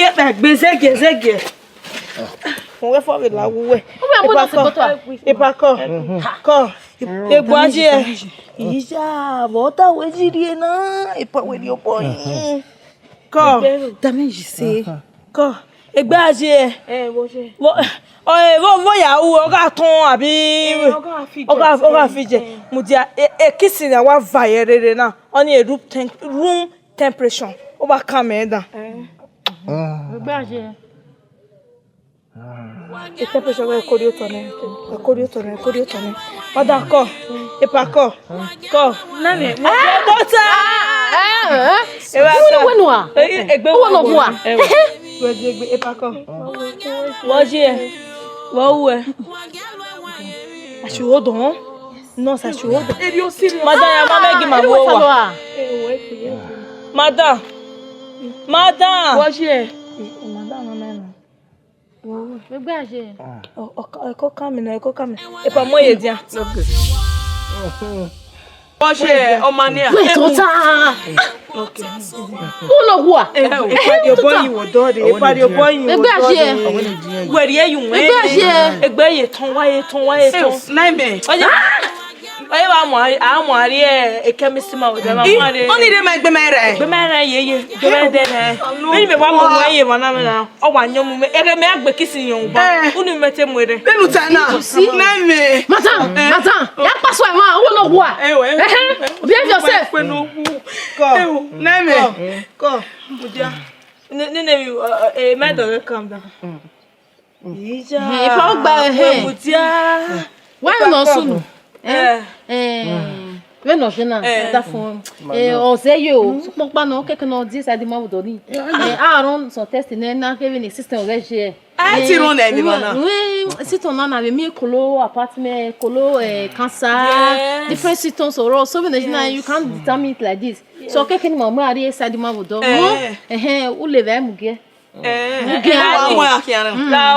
Wọ́n wẹ́ fọ́ mi láwúwẹ́. Ìpàkọ́. Egbò ajé ẹ̀. Ìyíṣà àbọ̀tà wẹ́jìrì ẹ̀ náà. Ìpàwẹ́ ni ó pọ̀ yìí. Kọ́. Damage say. Kọ́. Egbò ajé ẹ̀. Wọ́n yàwó ọgá tán àbí. Ọgá àfijẹ́. Mo di kìsì náà wá vàyẹ̀ rere náà. Wọ́n ní room temperature. Ó bá kà mẹ́ẹ̀dá. Egbò ajé ẹ̀. E temperature wa ekori otone. Madam ko. Ipako. Ko. Nani? Bota. Wenua. Egbe Nokhua. Egbe ipako. Woje. Wowe. Ashuodon. No sa ashuodon. Madam ya mama gi ma wo wa. Madam. Woje. Egbe aje. Eko kamina. Epa moye dia. Oje, omania. Wait, ota. Okay. Nokhua. Epadi oboyin wo dode. Egbe aje. Weri eyun we. Egbe aje. Egbe ye ton waye ton. Naime. Oye wa mo ari e chemistry ma wo de ma mo ari. Oni de ma egbe mere. Egbe mere ye. Egbe de na. Me wa mo waye wa na me na. O wa nyom me. Ere me agbe kisi yon ba. Unu mete mwere. Benu tana. Naime. Matan. Ya paso e ma wo Nokhua. Behave yourself. Go. Naime. Go. Mudia. Ne me do calm down. Ija. E pa gba Mudia. Why no sunu? We no jena da fun. O say you popa no keke no dis adi ma do ni. Aaron so test na ke we ni system we je. Ti ron na mi mana. Oui, si ton na mi kolo apartment, kolo cancer, different symptoms so we na you can't determine it like this. So keke ni mama ari adi ma do. U le ve muge. La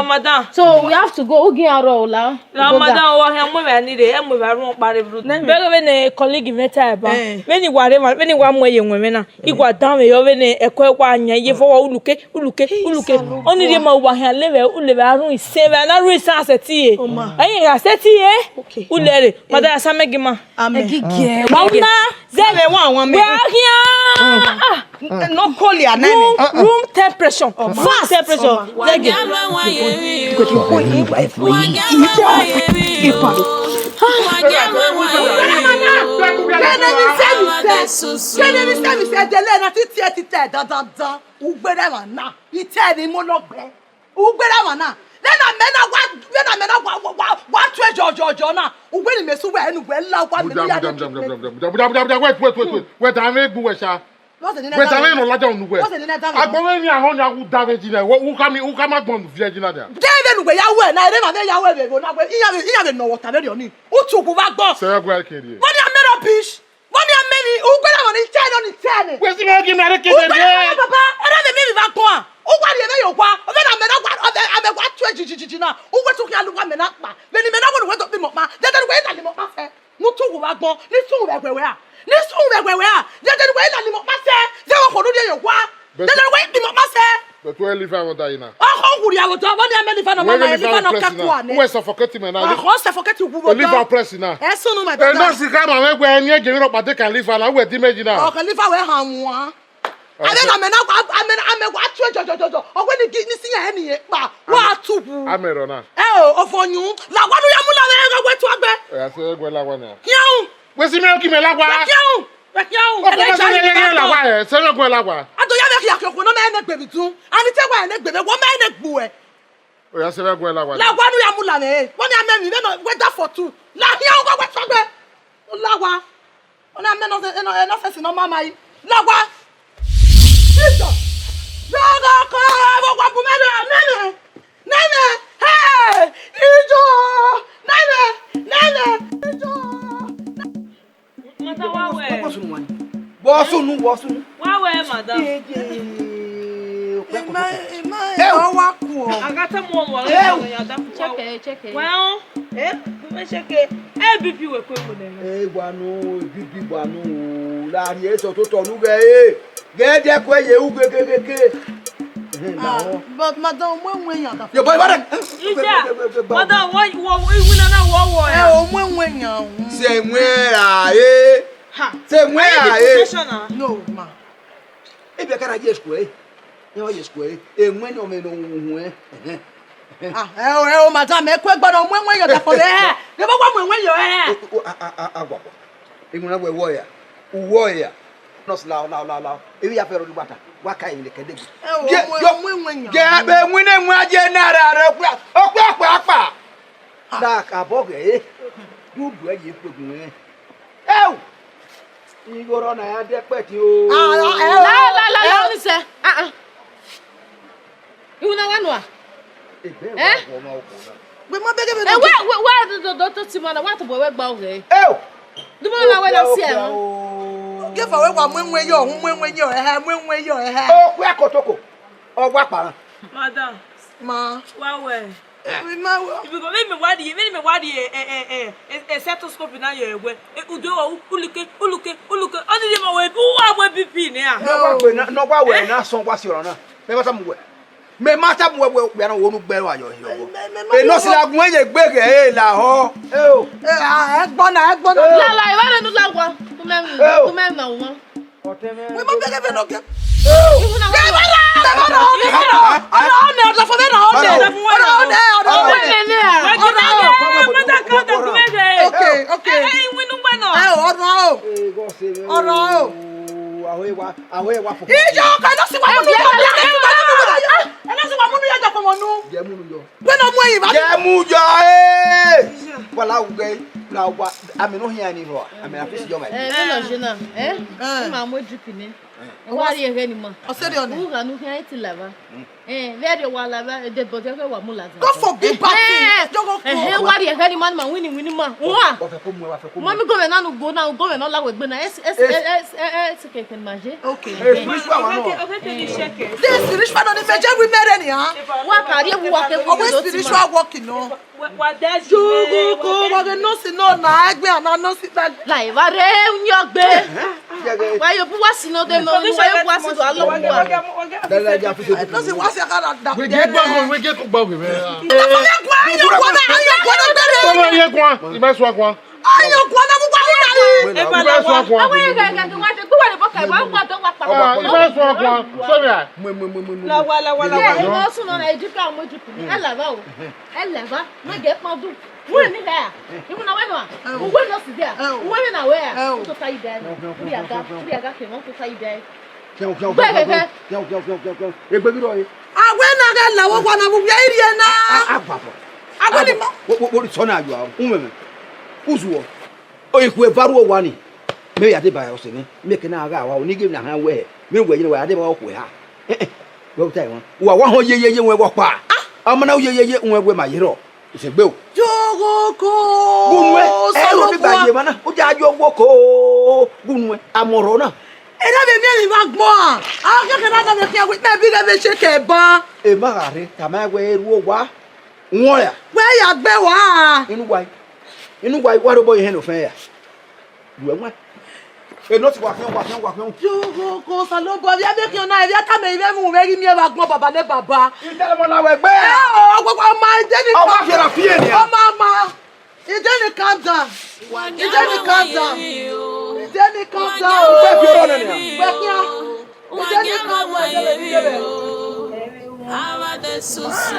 madam. So we have to go again la. La madam wa he mo be ni de e mo be run pare bru. Be we ne colleague meta ba. We ni ware ma we ni wa mo ye nwe na. Igwa down yo we ne ekwa anya ye fo wa uluke. Oni de ma wa he lewe u le ba run ise be na run sa seti e. Ayin ga seti e. U le re. Madam asamegima. Egige. Mama Zele wa me. No call ya name. Room temperature. Fast temperature. Zege. Wait, I no laja onu we. Agbowe ni ahon ya wu damage na. Who come agbon fi ejina there. David we ya we na ere ma be ya we be na we iya be no water le oni. Utu ku ba gbo. Say agbo kede. What you made of fish? What you made u gbe na ni chai on the ten. We si me give me are kede de. Papa, era be me ba gbo an. U gba de me yo kwa. O be na me na gba abe gba tu ejijiji na. U gbe tu ki alu gba me na pa. Me ni me na go we to be mo pa. De we na ni mo pa fe. Nu tu ku ba gbo. Ni tu we gbe we a. Ni su we a. De we na ni mo pa se. Ze wo ko do de yo kwa. De we ni mo pa se. But where live I want na. Oh, who ya want to? What you mean if I no mama? If I no kapwa ne? Who is suffocating me now? Oh, suffocate you. Live our press now. Eso no my E brother. no si ka ma we gbe ni e gbe ro pade kan live na we di meji na. Oh, can live we han wa. Amen, amen, jojo. Or when you get missing any pa, what to? Amerona. Oh, of on you. La what do you go to Agbe? I say go la wana. Kion. We si me ki me la wa. Kion. Kion. O ko se la wa, se me go la wa. Ado ya me ki akoko no me na gbe bitun. Ani te wa na gbe be wo me na gbu e. O ya se me go la wa. La wa nu ya mu la me. Won ya me mi no weather for two. La kion go to Agbe. La wa. Ona me no face no mama yi. La wa. Jesus! Brother, come on, Nene! Hey! Ijo! Nene! Ijo! Mata wawe. Bosu nu. Wawe, madam. Agata mo mo ya da check. Well, me check. BP we ko mo le. Gwanu, BP gwanu. La ri eso to tonu ge. Gede ko ye u gekeke. But madam, when you are. Yo boy, what? Madam, what you na wo. When you. Se mwera e. Se mwera e. No, ma. E be kara je school e. Yo je school e. E mwen o me no hu e. Madam, e ko gboro when you da for there. Ne bo wa when you e. Agwa. E muna we wo ya. Uwo ya. Nos la. Ebi ya fero lubata. Waka yin le kedegi. Ge be nwine nwa aje na ara okwa. Da ka boge e. Dudu aje pogun e. Igoro na ya de peti o. La ni se. Iuna wanwa. Ebe wa ma okuna. We mo bege be. Where the doctor Timona want to boy we gba o. Do mo na we na see e. Give away one when you're when you're oh, we are kotoko. Oh, what, madam? Ma, wawe. If you go make me wadi a stethoscope na your way. Udo uluke. Only them away. Who are BP now? No, why na son was your honor. Never some way. Me matter we are no bear ayo. E no si la gwen ye gbege e la ho. Egbona. La iwa no la gwa. Kumem na wo. We mo bege be no ke. God forbid bad things. What you heard man winning man. Mommy go and go and all that with Bena. Okay, can manger. Okay. Okay. This spiritual on the major we made any What are you walking? Always spiritual walking no. What that's go but no see no na egbe and no see that like ware unyogbe. Why you was no dem no why you was to allow one. No see what's that. We get go we. Oyekwe varu wani me ya de ba ose ni make na aga wa oni give na han we me we yin we ade ba okwe ha we tai won wa ho yeye we wo pa amana yeye we ma yiro ise gbe o jogoko gunwe e lo bi ba ye mana o ja jogoko gunwe amoro na e da be mi ma gbon a ke na da be ke we bi ga be se ke ban e ma gare ka ma we ru wa won ya we ya gbe wa inu wa wa ro boy hen o fe ya duwe wa e no ti wa kan yo ko sa lo bo bi be ki ona e bi ta me be mu be ri mi e ba gbon baba le baba ite mo la we gbe o gbogbo ma je ni o ma fi ra fie ni o ma ije ni calm down gbe fi ro na ni gbe ki Wagyawa wayemi o. Awade susu.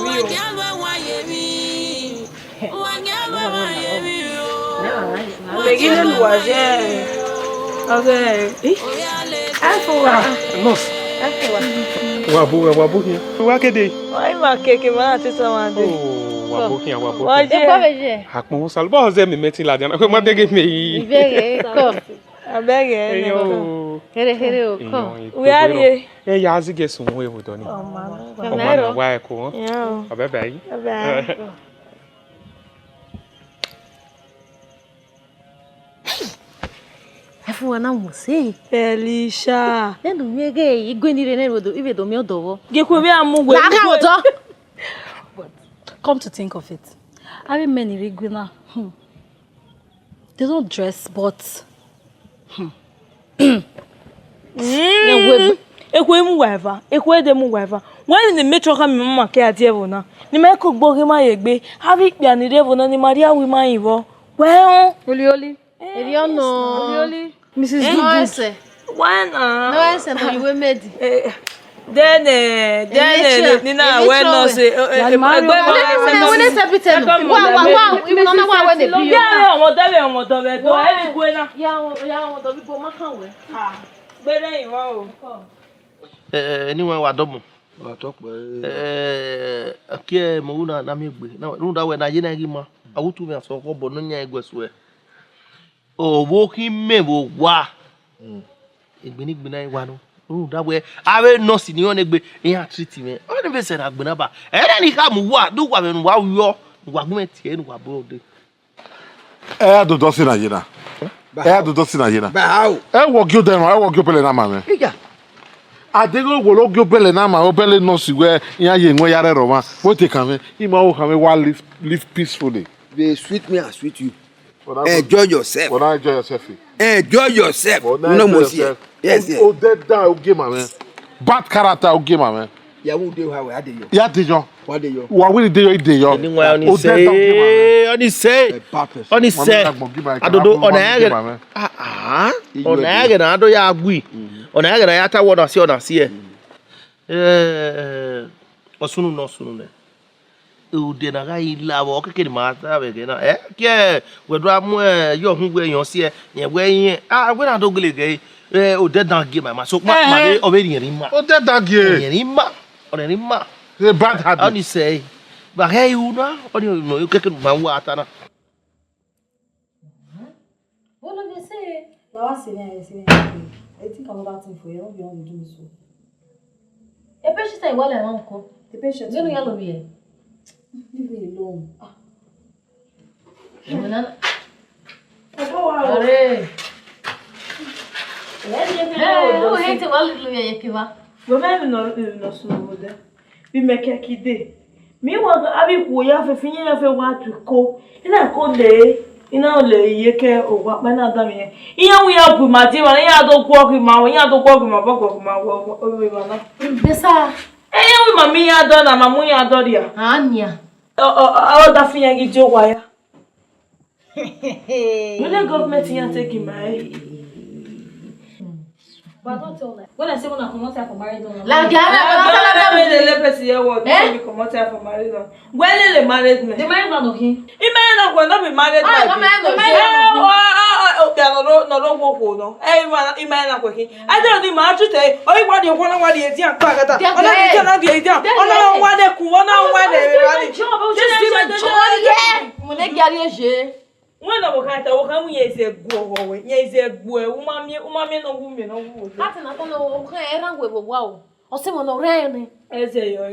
Wagyawa wayemi. Wagyawa wayemi o. Begine luaje. Okay. Afuwa. Nurse. Wabuhi. Wakede. Why ma keke ma tita wande. Wabuhi. Waje. Hakmo salba ze me meeting la diana. Ko ma dege me yi. Ibere ko. Abege. Here o ko. We are here. Ya zige sun we hodo ni. Oh man. O ma na wa e ko. Yeah. Abebai. Bye. Efu wana muse. Felicia. Nenu miege igwe ni rene rodo ibe do mi odowo. Gekwe bi amugwe. But come to think of it, I men irregular. They don't dress, but Ekwe mu waiva. Ekwe de mu waiva. When the metro come mama ke adievo na. Ni me ko gbogi ma yegbe. Habi pia ni devo na ni Maria wi ma yiwo. Well, Oli. Eriono. Oli. Mrs. Noise. When Noise no you made. Then Nina when no say When say Peter. Wow. Even on wa when dey be. Yeah, omo dobe to e gwe na. Ya omo dobe po ma kan we. Ah. Gbere yin wa o. Anyone wa domo. Wa talk Akie mo na megbe. Na da we na ye na gi ma. Awutu me aso ko bo no nya egweso e. O wo ki me wo wa. Egbeni na wa no. That way, I will not see you on a bit. He had treated me. I never said I've been about. And then he come what do what and wow you are going to what body. Do dosi na yena. Do dosi na yena. But how? I walk you down. I walk you pele na mama. Yeah. I dey go walk you pele na mama. Pele no si where ya ye nwe yare roma. What take am? Ima o come wa live peacefully. They sweet me, I sweet you. Enjoy yourself. When I enjoy yourself. Enjoy yourself. No more see. Yes. Oh, dead down, okay, man. Bad character, okay, man. Yeah, who do how I did you? Yeah, did you? What did you? What will you do? You? Only say. I don't know. On I do ya agui. On I ata what see on see. Osunu no sunu ne. O de na ga ila wo keke ma ta be ge na. Ke we do amu yo hu we yan see. Yen we yin. We na do gele ge. O de dan ge ma so ma be o be yin ma. O de dan ge. Yin ma. O de ma. The bad habit. Only say. But hey you na. Only no you keke ma wa ata na. what do they say? Now I say I think another thing for you. Don't be on do so. E pe say wala na nko. The patient. You know yellow here. Leave me alone. Are. Oh, hate wala lu ya kiwa. Go me no sunu de. Bi meke kide. Mi wa abi ku ya fe finye ya fe wa tu ko. Ina ko le. Ina le yeke o wa pa na da mi. Iya wi ya pu ma ti wa ya do ko ki ma wa ya do ko ki ma ba ko ma wo o we ma na. Besa. Iya wi ma mi ya do na ma mu ya do dia. Anya. O da finya gi jo wa ya. When the government here taking my But don't tell them. When I say when I come out for married, don't. La gana, the person here what me come out for married. When they married me. The married man okay. He married not when not be married. No go no. Eh man, he married not okay. I don't need marriage today. Oh, you want you want the idea kwagata. Ona the idea na the idea. Ona wa de ku, ona wa de. Just give me joy. Mo le gari eje. When I walk out, I walk out. Yes, go away. Yes, go. Umami no woman no woman. Ati na tono o kan era ngwe bobo o. O se mo no re ni. Eze yo.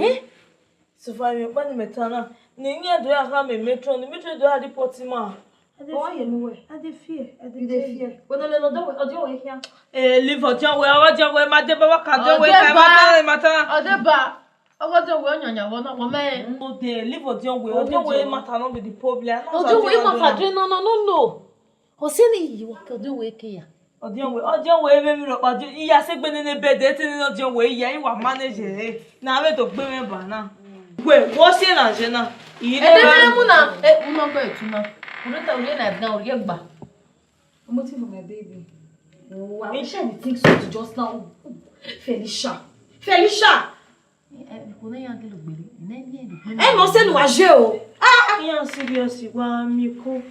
So far me pa ni metana. Ni do ya ka me metro, ni metro do ya di Portima. Oh, you know I dey fear. fear. When no do ojo we here. Live ojo we ma de ba ka do we ka mata. Odeba. Ojo we onyonya wo na wo me. O dey live ojo we mata no be the problem. Ojo we mata dre no. O se ni yi wo ka ojo we ke ya. Ojo we me mi ro pa iya se gbe ni bed e tin ojo we iya wa manage na we to gbe me ba na. We wo se na je na. E de mu na mo gba etuna. Mo ta ori na gba ori gba. I'm waiting for my baby. Oh, I wish I didn't think so just now. Felicia. Mo se nu aje o. Yan serious wa mi ko.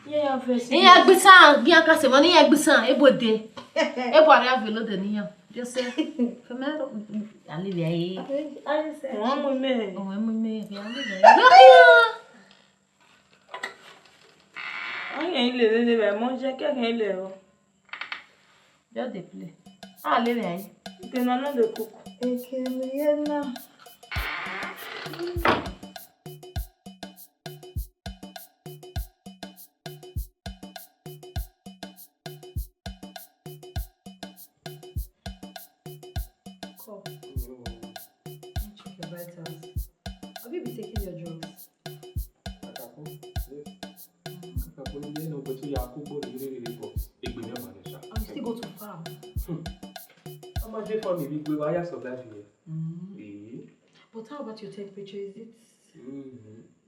Ya fesi. Iya gbisan, bi aka se mo ni ya gbisan ebode. Ebo ara velo de niyan. Just say, "Femero, ali bi aye." Ali se. Wọ́n mú me. O mu me, bi ali bi. Aye ile le be mo je keke ile o. Just dey play. Ali bi aye. Ke na no de cook. Ekemiyena. Have you been taking your drugs? Oh, you still go to farm? But how about your temperature? Is it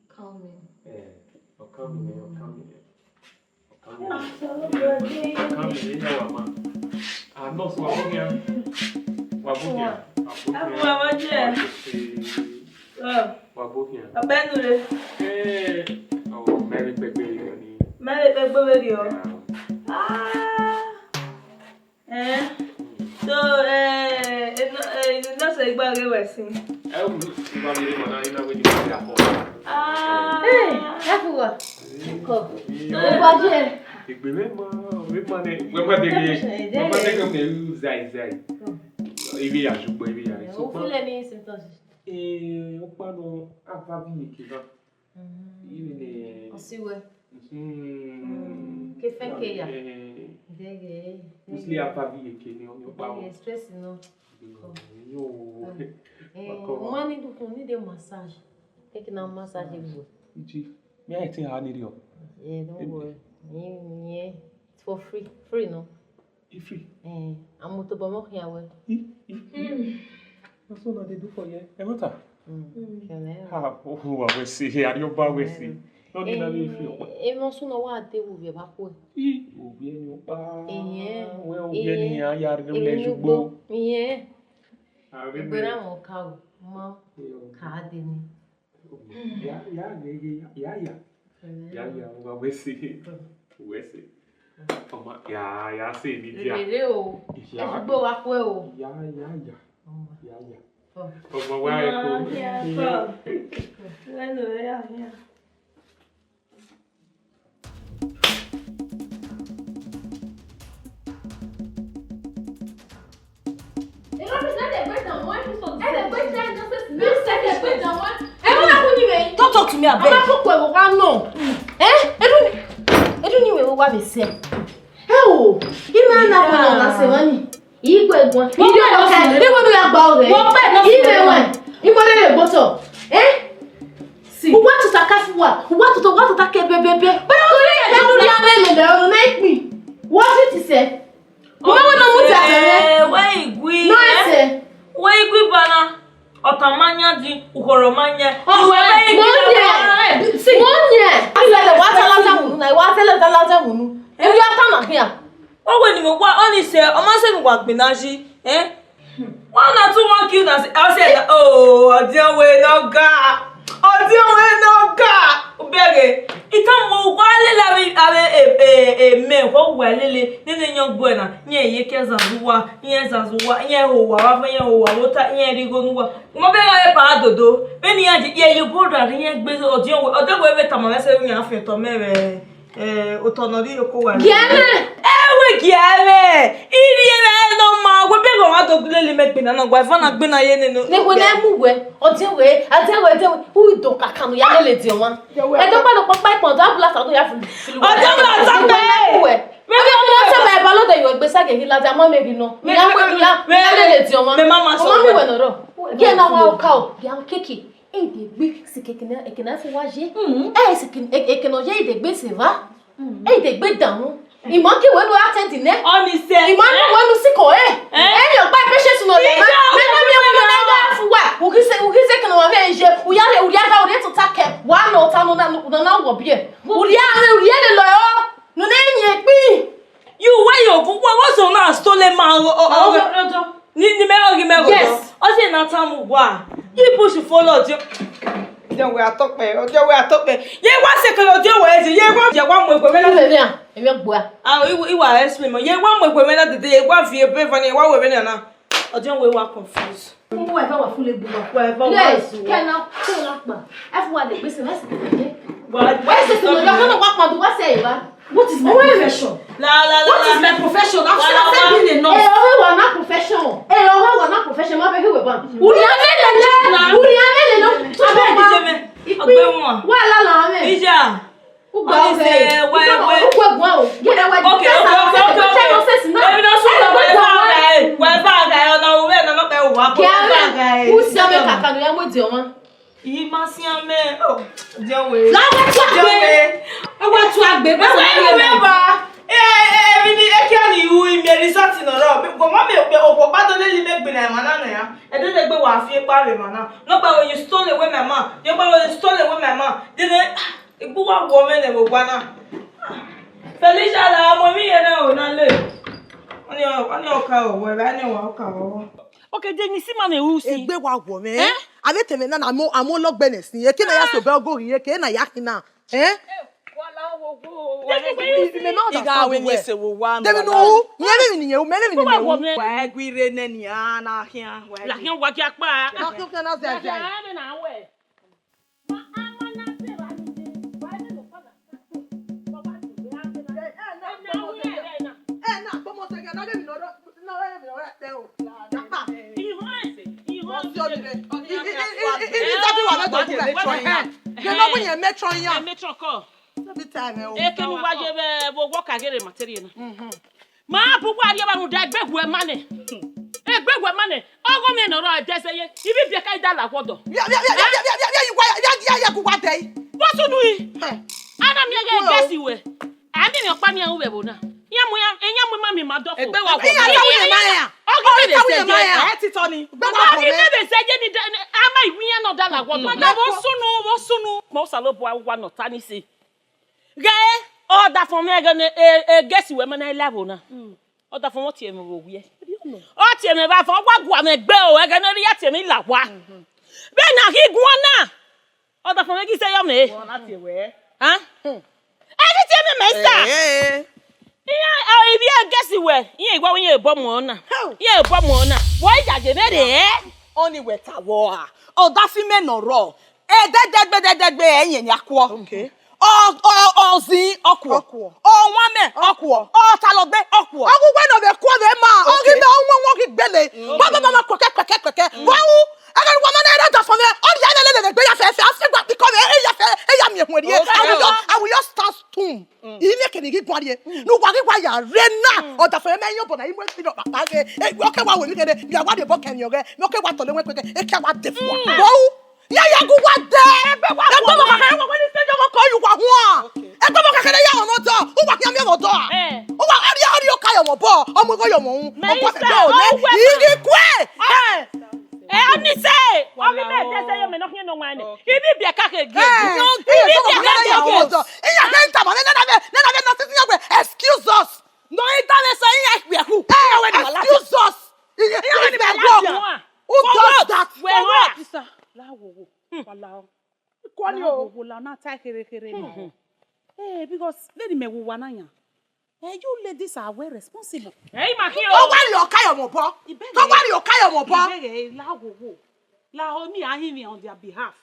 calming? Massage. Taking a massage. Yeah, I think I need you. Yeah, don't worry. Yeah, it's for free. Free, no? It's free. I'm going to buy here. That's what they do for you. Hey, what's up? Ah, oh, I will see here. You're bad, we see. No, you know, ENurseNokhua no O.ADABHIE back way. Oh, bien, you are. Well, bien, here, you are the leisure. Yeah. But I'm okay. Mom, Cardini. Yeah, we see. We see. Oh, yeah, see it. Yeah. Go back well. Yeah. Oh, where are you? Yeah. Don't talk to me about it. Otamanya di ukoromanya. When you go only say, I must say, what Binaji, eh? 1 or 2 more kill us. I said, oh, dear way, no God. Oh, dear way, no God. Beg it. Come a man who well, Lily, then young boy, ye Kazazua, yes, Azua, ye who are water, ye go. Mobile Pado do. When you go down here, or dear, or the way I'm saying after to marry. Otonori Okowa. Giave. Iri no ma we be go ma to glele me gbina na gwa fa na gbina ye ne no. Ne ko na mu we, o ti we, who do kakanu ya le di won. E do pa do pa ipon do abula sa do ya filu. O do la sa pe. Me bi o na se ba ba lo de yo gbe sa ke la ja mo me bi no. Me ya le di won. Me mama so. Mama mi we no ro. Ge na wa o ka o, bi an keke. E de gbe se keke na fo wa je. E se keke no je de gbe se va. E de gbe dan. Imanki when we attend in there. Only say. Imanki when we sick or any of my patients no. Me me for what? Who say can we arrange? We are to take one or two no wo bie. We are no no. No na nye pi. You why you go Ni me ogi me go. Yes. O se na tamu wa. You push follow jo. Then we are talk pe. Ojo we are talk pe. Ye wa se kan ojo we ti. Ye wa mo egbe me na Baby, emi gbo a. Ah, iwa explain mo. Ye wa mo egbe me na tete. Ye wa fi epe fani. Wa we me na. Ojo we wa confused. Mo wa fe wa fun le gbo. Yes. Kenna, ko la pa. Everyone dey gbese wa se dey. Why is it no? You're gonna walk on to what say you are? What is my profession? What is my profession? I'm still being enough. Eh, we're not professional. We're not professional. Ma be we ban. Uri amele no. Abeg di me. Ogbe mo. Wa la me. Ija. Ugba se. Felicia la mo mi yẹn náà ò náà lè. Wọ́n ní ọkà ọ̀wọ́ ẹ̀ bá ní ìwà ọkà ọ̀wọ́. Okay, then you see man who see. Egbe wa wo me. Ave teme na amo logbene sin. E ke na ya so be ogori ye ke na ya kina. Wala wo wo. Iga we ni se wo wa no. Dem no, nyere mi ni ye, o mere mi ni me. Wa agwire ne ni ana hia. La hia wa ki apa. Na so ke na se se. Na we. Ma bu wa ye ba nu da gbegwu e mane. Gbegwu e mane. Ogo me no ro deseye. Ibi bi ka ida la wodo. Ya ku wa dei. What to do yi? Ana mi ge gesi we. Ani mi opa mi an we bo na. Enya mu ma mi ma do fo. Egbe wa ko. Iya ya wu ma ya. Ogo me de se je. E ti to ni. Gbe wa ko. Abi me de se je ni ama iwi yan no da la wodo. Na wo sunu. Mo salo bo wa no tani si. Ge o da fo me ge gesi we ma na level na. O da fo mo tie me wo wi. O tie me ba fo wa gwa me gbe o e ge na ri ya tie me la wa. Be na ki gun na. O da fo me ki se yo me. Wọ́n láti we. Ha? Every time me mesta. Yeah, if you guess it well, you go when you bomb on. You bomb on. Why jaje me de? Oni weta wo a. O da fi me no ro. Degbe enyen yakwo. Okay. Ozi okwo. O nwame okwo. O talogbe okwo. Ogugwe no be kwo be ma. Ogi me onwo ki gbele. Baba kweke. Wa wu. Agar wo man era da for me. O ya le gbe ya fe gba because e ya mi ehun rie. I will just start stone. Ile ke ni gi gwarie. Nu gwa ya rena. O da for me yan bo na imo ti do papa ge. E o ke wa we mi kede. Ya wa de bo ken yo ge. Me o ke wa to le we kweke. E ke wa de fo. Wo ya gu wa de. Egbe wa ka wo ni se jo ko you wa ho a. Egbe wa ka ya o mo do. O wa ki am ye mo do a. O wa ari o ka yo mo bo. O mo go yo mo hu. O ko se o le. Igi kwe. Oni say, o mi me de say yo me no hie no wan ni. Ibi bi ka ke ge. Ibi bi ka ke ge. Iya ke nta ma na be no sit here. Excuse us. No ita le say iya we who. Excuse us. Iya we be go. Who does that? Where la wo wala. Ko ni o la na ta kere ni. Because lady me wo wana yan. You ladies are well responsible. Hey, ma ki o. O wa ri o kayo mo bo. To wa ri o kayo mo bo. La wo. La o mi ahin mi on their behalf.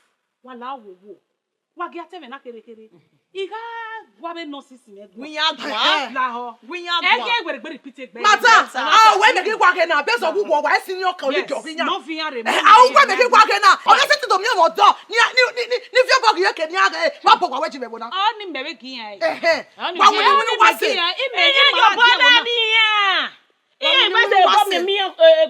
Wa la wo. Wa ge ateme na kere. Iga gwa be no sisi me. Winya gwa. La ho. Winya gwa. Ege gbe repeat egbe. Mata. We me ki gwa ke na be so gugu wa senior kan ni jo winya. No fiyan re. Gwa me ki gwa ke na. O se ti do mi mo do. Ni fi bog ye ke ni age. Ma bog wa we ji me bo na. O ni mbebe ki yan. Wa we ni wa se. Yo boda ni ya. Iya ma se bo me mi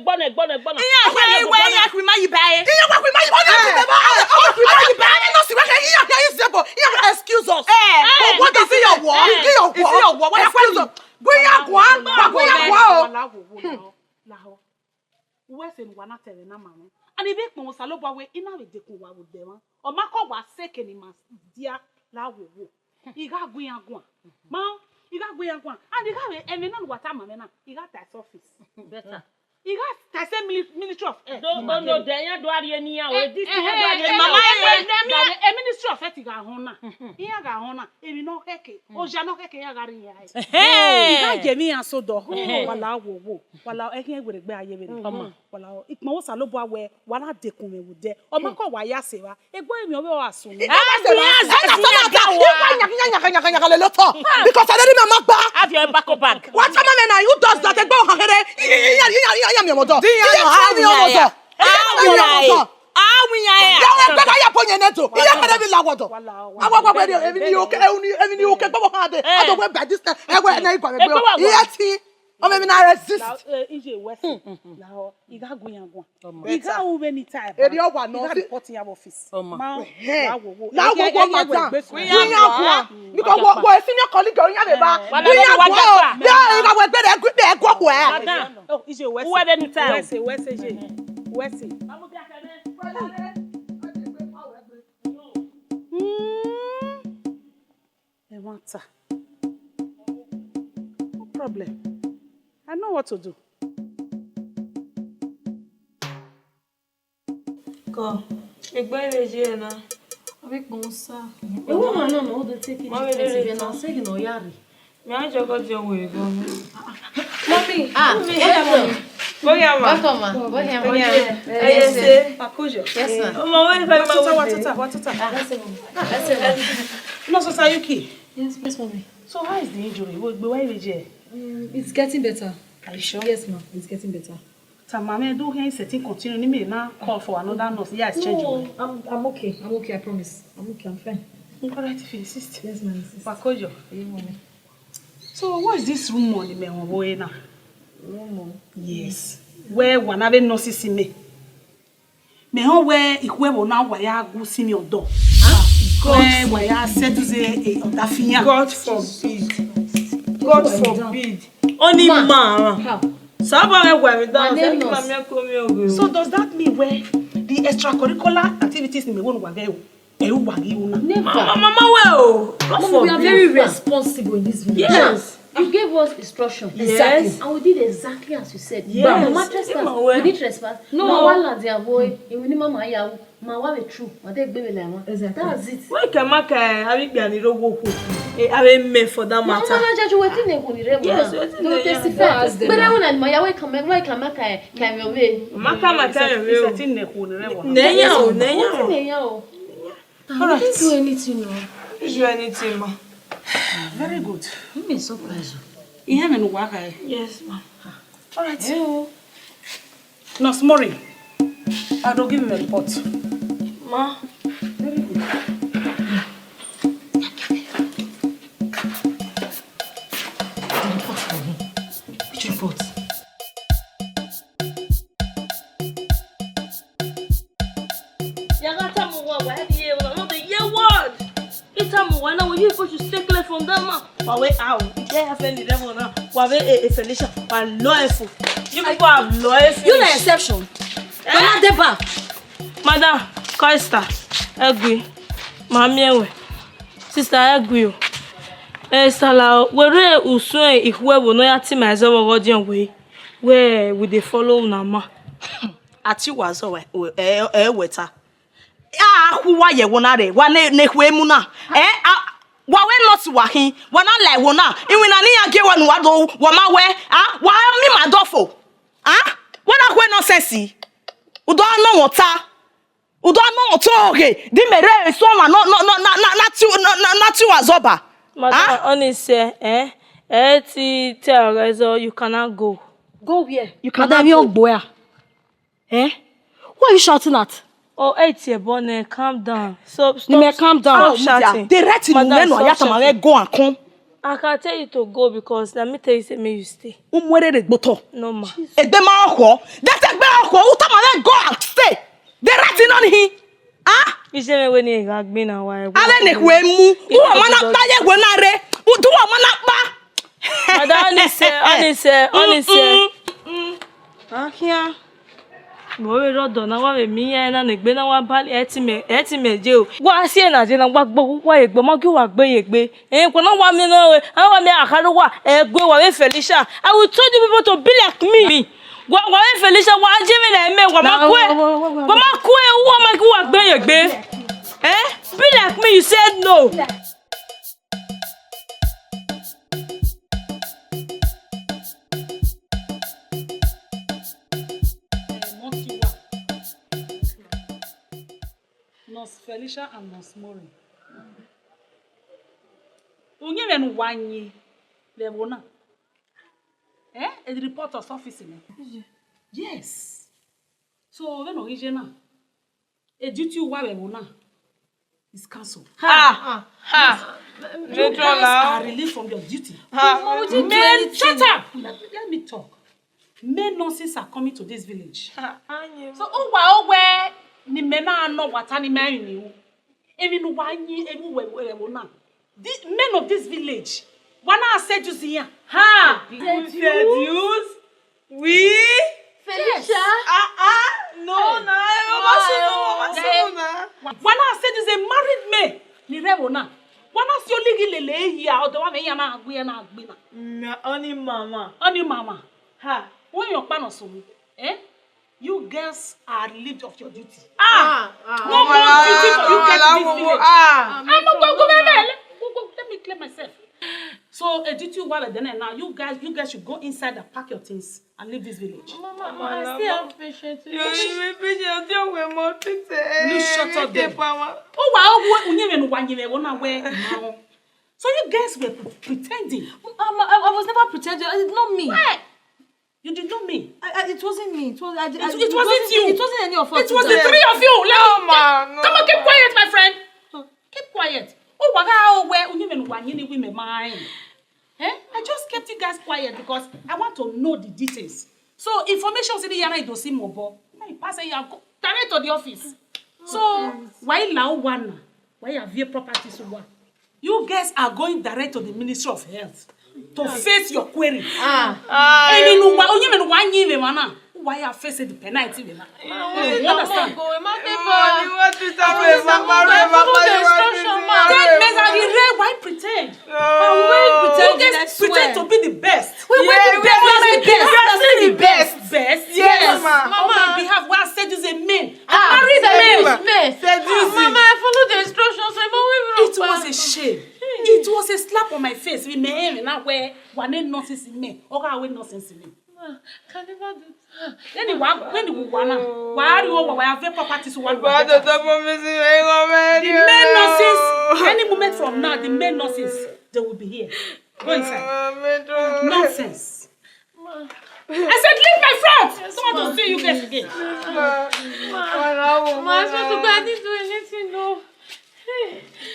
gbona. Iya we ya kwi ma yi bae. Iya wa kwi ma yi. O na kwi ba. O kwi ma yi bae. No si we ke iya ke is zebo. Iya excuse us. What is your war? Is your war? What excuse us? Gwinya gwa o. La ho. We se nwa na tere na ma. Ani be pon sa lo bo we ina we dekun wa wo de won. O ma ko wa seke ni ma dia la wo. Iga gwinya gwa. Ma You got where one. And you got a man what I'm a you got that office. Better. You got that same ministry of no, there do any this Mama, a ministry of ethics hona. Here ga hona. Emi no heke. O ja no heke ya gari ya. Hey, you got Jemi and so do. Wala wo. Wala e hin egbe aye we. Wala ikmo wo salo bo awe wala dekun me wo de. O ma ko wa ya se wa. Egbo emi o be wa sun. Because I don't remember. Have your back bag. What man who does that? Egbo hankere. I am your mother. No problem. I know what to do. Go. Egbe na. Avec bon ça. Et où maintenant on doit take it. C'est bien non, c'est que non yari. Me a jogo di owe go. Mommy. Yes, No, so Sayuki. Yes, mommy. So how is the injury? Where is it? It's getting better. Are you sure? Yes, ma'am. It's getting better. Tamame, do here setting continue. You may now call for another nurse. Yeah, it's changing. I'm okay. I'm okay. I promise. I'm okay. I'm fine. Alright, if you insist. Yes, ma'am. Pakojo. Yes, mommy. So what is this room on the me now? Room. Yes. Where one have nurses see me. Me on where ikwe wo na waya go see me odo. God waya said to say odafinya. God forbid. God forbid. Only man. How? So does that mean where the extracurricular activities in me won't wage? Never. Mama, well. Mama, we are very responsible in this village. Yes. You gave us instruction. Yes. Exactly. And we did exactly as you said. Yes. Mama trespass. We did trespass. No. Mama la dia boy. We need mama ya. Mama we true. Exactly. That's it. Why can make have it be an irogo? Have me for that matter. Mama judge waiting e go ni rebo. Yes, don't testify. But I want my ya we come why can make can we way. Maka mata we. Setting ne ko ni rebo. Nenya o. I didn't do anything, no. You do anything, ma. Very good. You mean surprise. You have no work, eh? Yes, ma. All right. Nurse Mori, I will give him a report. Ma. Very good. The report for me. Which report? You supposed to stay clear from them, man. Why out? They have any devil now. Why a Felicia? Why loyalful? You people have loyalful. You're the exception. You're not the back. Madam, Costa, agree. Mammy, sister, agree. Sala, where uswe ikwe wo no yati myself ogodian way. Where we dey follow Nama? Ati wazo weta. Huwa ye wonare, wane nekwe muna. Wawe not wahin, wana like wona. Iwina ni age wanu wado, wama we, wa mi madofo. Wana kwe nonsense. Udo no wota. Udo no woto oge. Di mere so ma no na ti wazoba. Madam, honestly, tell Rezo you cannot go. Go where? You cannot go where? What are you shouting at? Oh, Bonnet, calm down. Stop calm down. Stop shouting. They write in go and come. I can tell you to go because let me tell you, say me you stay. No ma. Egbe ma oko. That egbe oko. Utamale go and stay. They writing on him. You say me when you agbe na wa. Ale ne kwe mu. Uwa mana pa ye kwe na re. Uwa mana pa. Madam, honestly. Here. Boy rodo na wa mi na negbe na wa bali eti me je o. Wa si na je na wa gbo wa egbo mo ki wa gbe yegbe. Ko na wa mi no we. An wa mi akaru wa egbe wa we Felicia. I will tell you people to be like me. Wa we Felicia wa je mi na me wa ma ku e. Wa ma ku e wo ma ki wa gbe yegbe. Be like me, you said no. Nurse Felicia and Nurse Mori. Unye men wanyi lewona. A reporter's office me. Yes. So when original a duty wa lewona is cancelled. You guys are relieved from your duty. Men, shut up. Let me talk. Men nurses are coming to this village. So where ni mena no wata ni men ni. Even wanyi everywhere. The men of this village. Wanna seduce here. Seduce? We? Felicia? No. Wanna seduce a married man. Ni rewona. Wanna see your ligi lele here or the one me yana agbe na agbina. Only mama. When you're pan of some, you girls are relieved of your duty. No more duty for you guys in this village. I'm not go. Let me clear myself. So a duty while then and now you guys should go inside and pack your things and leave this village. Mama, I still have patience. You patient. We more you shut up there. So you guys were pretending. I was never pretending. It's not me. Why? You did not me. It wasn't me. It wasn't you. It wasn't any of us. It was the three of you. Come on, keep quiet, my friend. Keep quiet. I just kept you guys quiet because I want to know the details. So information is in the don't see mobile. I pass it direct to the office. So why now one? Why have your properties so one? You guys are going direct to the Ministry of Health to face your query. Why are facing the penalty? You understand? Why pretend? Pretend to be the best. We are the best. Best? Yes. Mama. On my behalf, why I said is a man. Married man. Mama, I followed the instructions. It was a shame. It was a slap on my face. We may have now where one ain't nonsense in me. Or I will nonsense in me. Can never do that. Anyway, when you wanna, why are you over? Why have your properties one? The men nurses, any moment from now, the men nurses, they will be here. Go inside. Nonsense. I said, leave my front. Someone to see you guys again. I swear to God, I didn't do anything, no. Hey,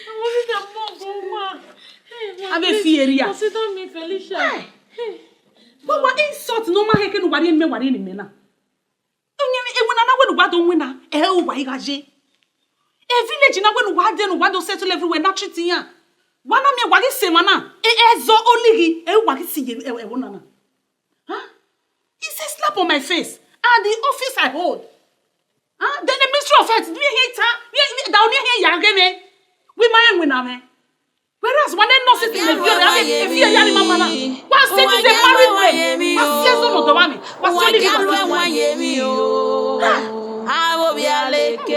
I wanted a mom, Hey, I'm a fear. Consider me, Felicia. Hey. But what insult no man can worry me worry me na. When I went to winner, why gaje? A village na when what then what settle everywhere na treating ya. One of me wagi semana. Zo only wagi see wonana. Huh? It's a slap on my face. And the office I hold. Then the Ministry of Health, we down here yageme. We mind winner me. Whereas one nurses in the village, mama. What said is a married man? What says on the mommy? What said is I will be a lake.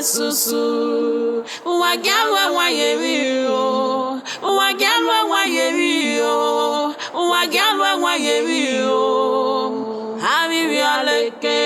Susu wagyawa wayemiyo wagyawa wayemiyo habibi aleke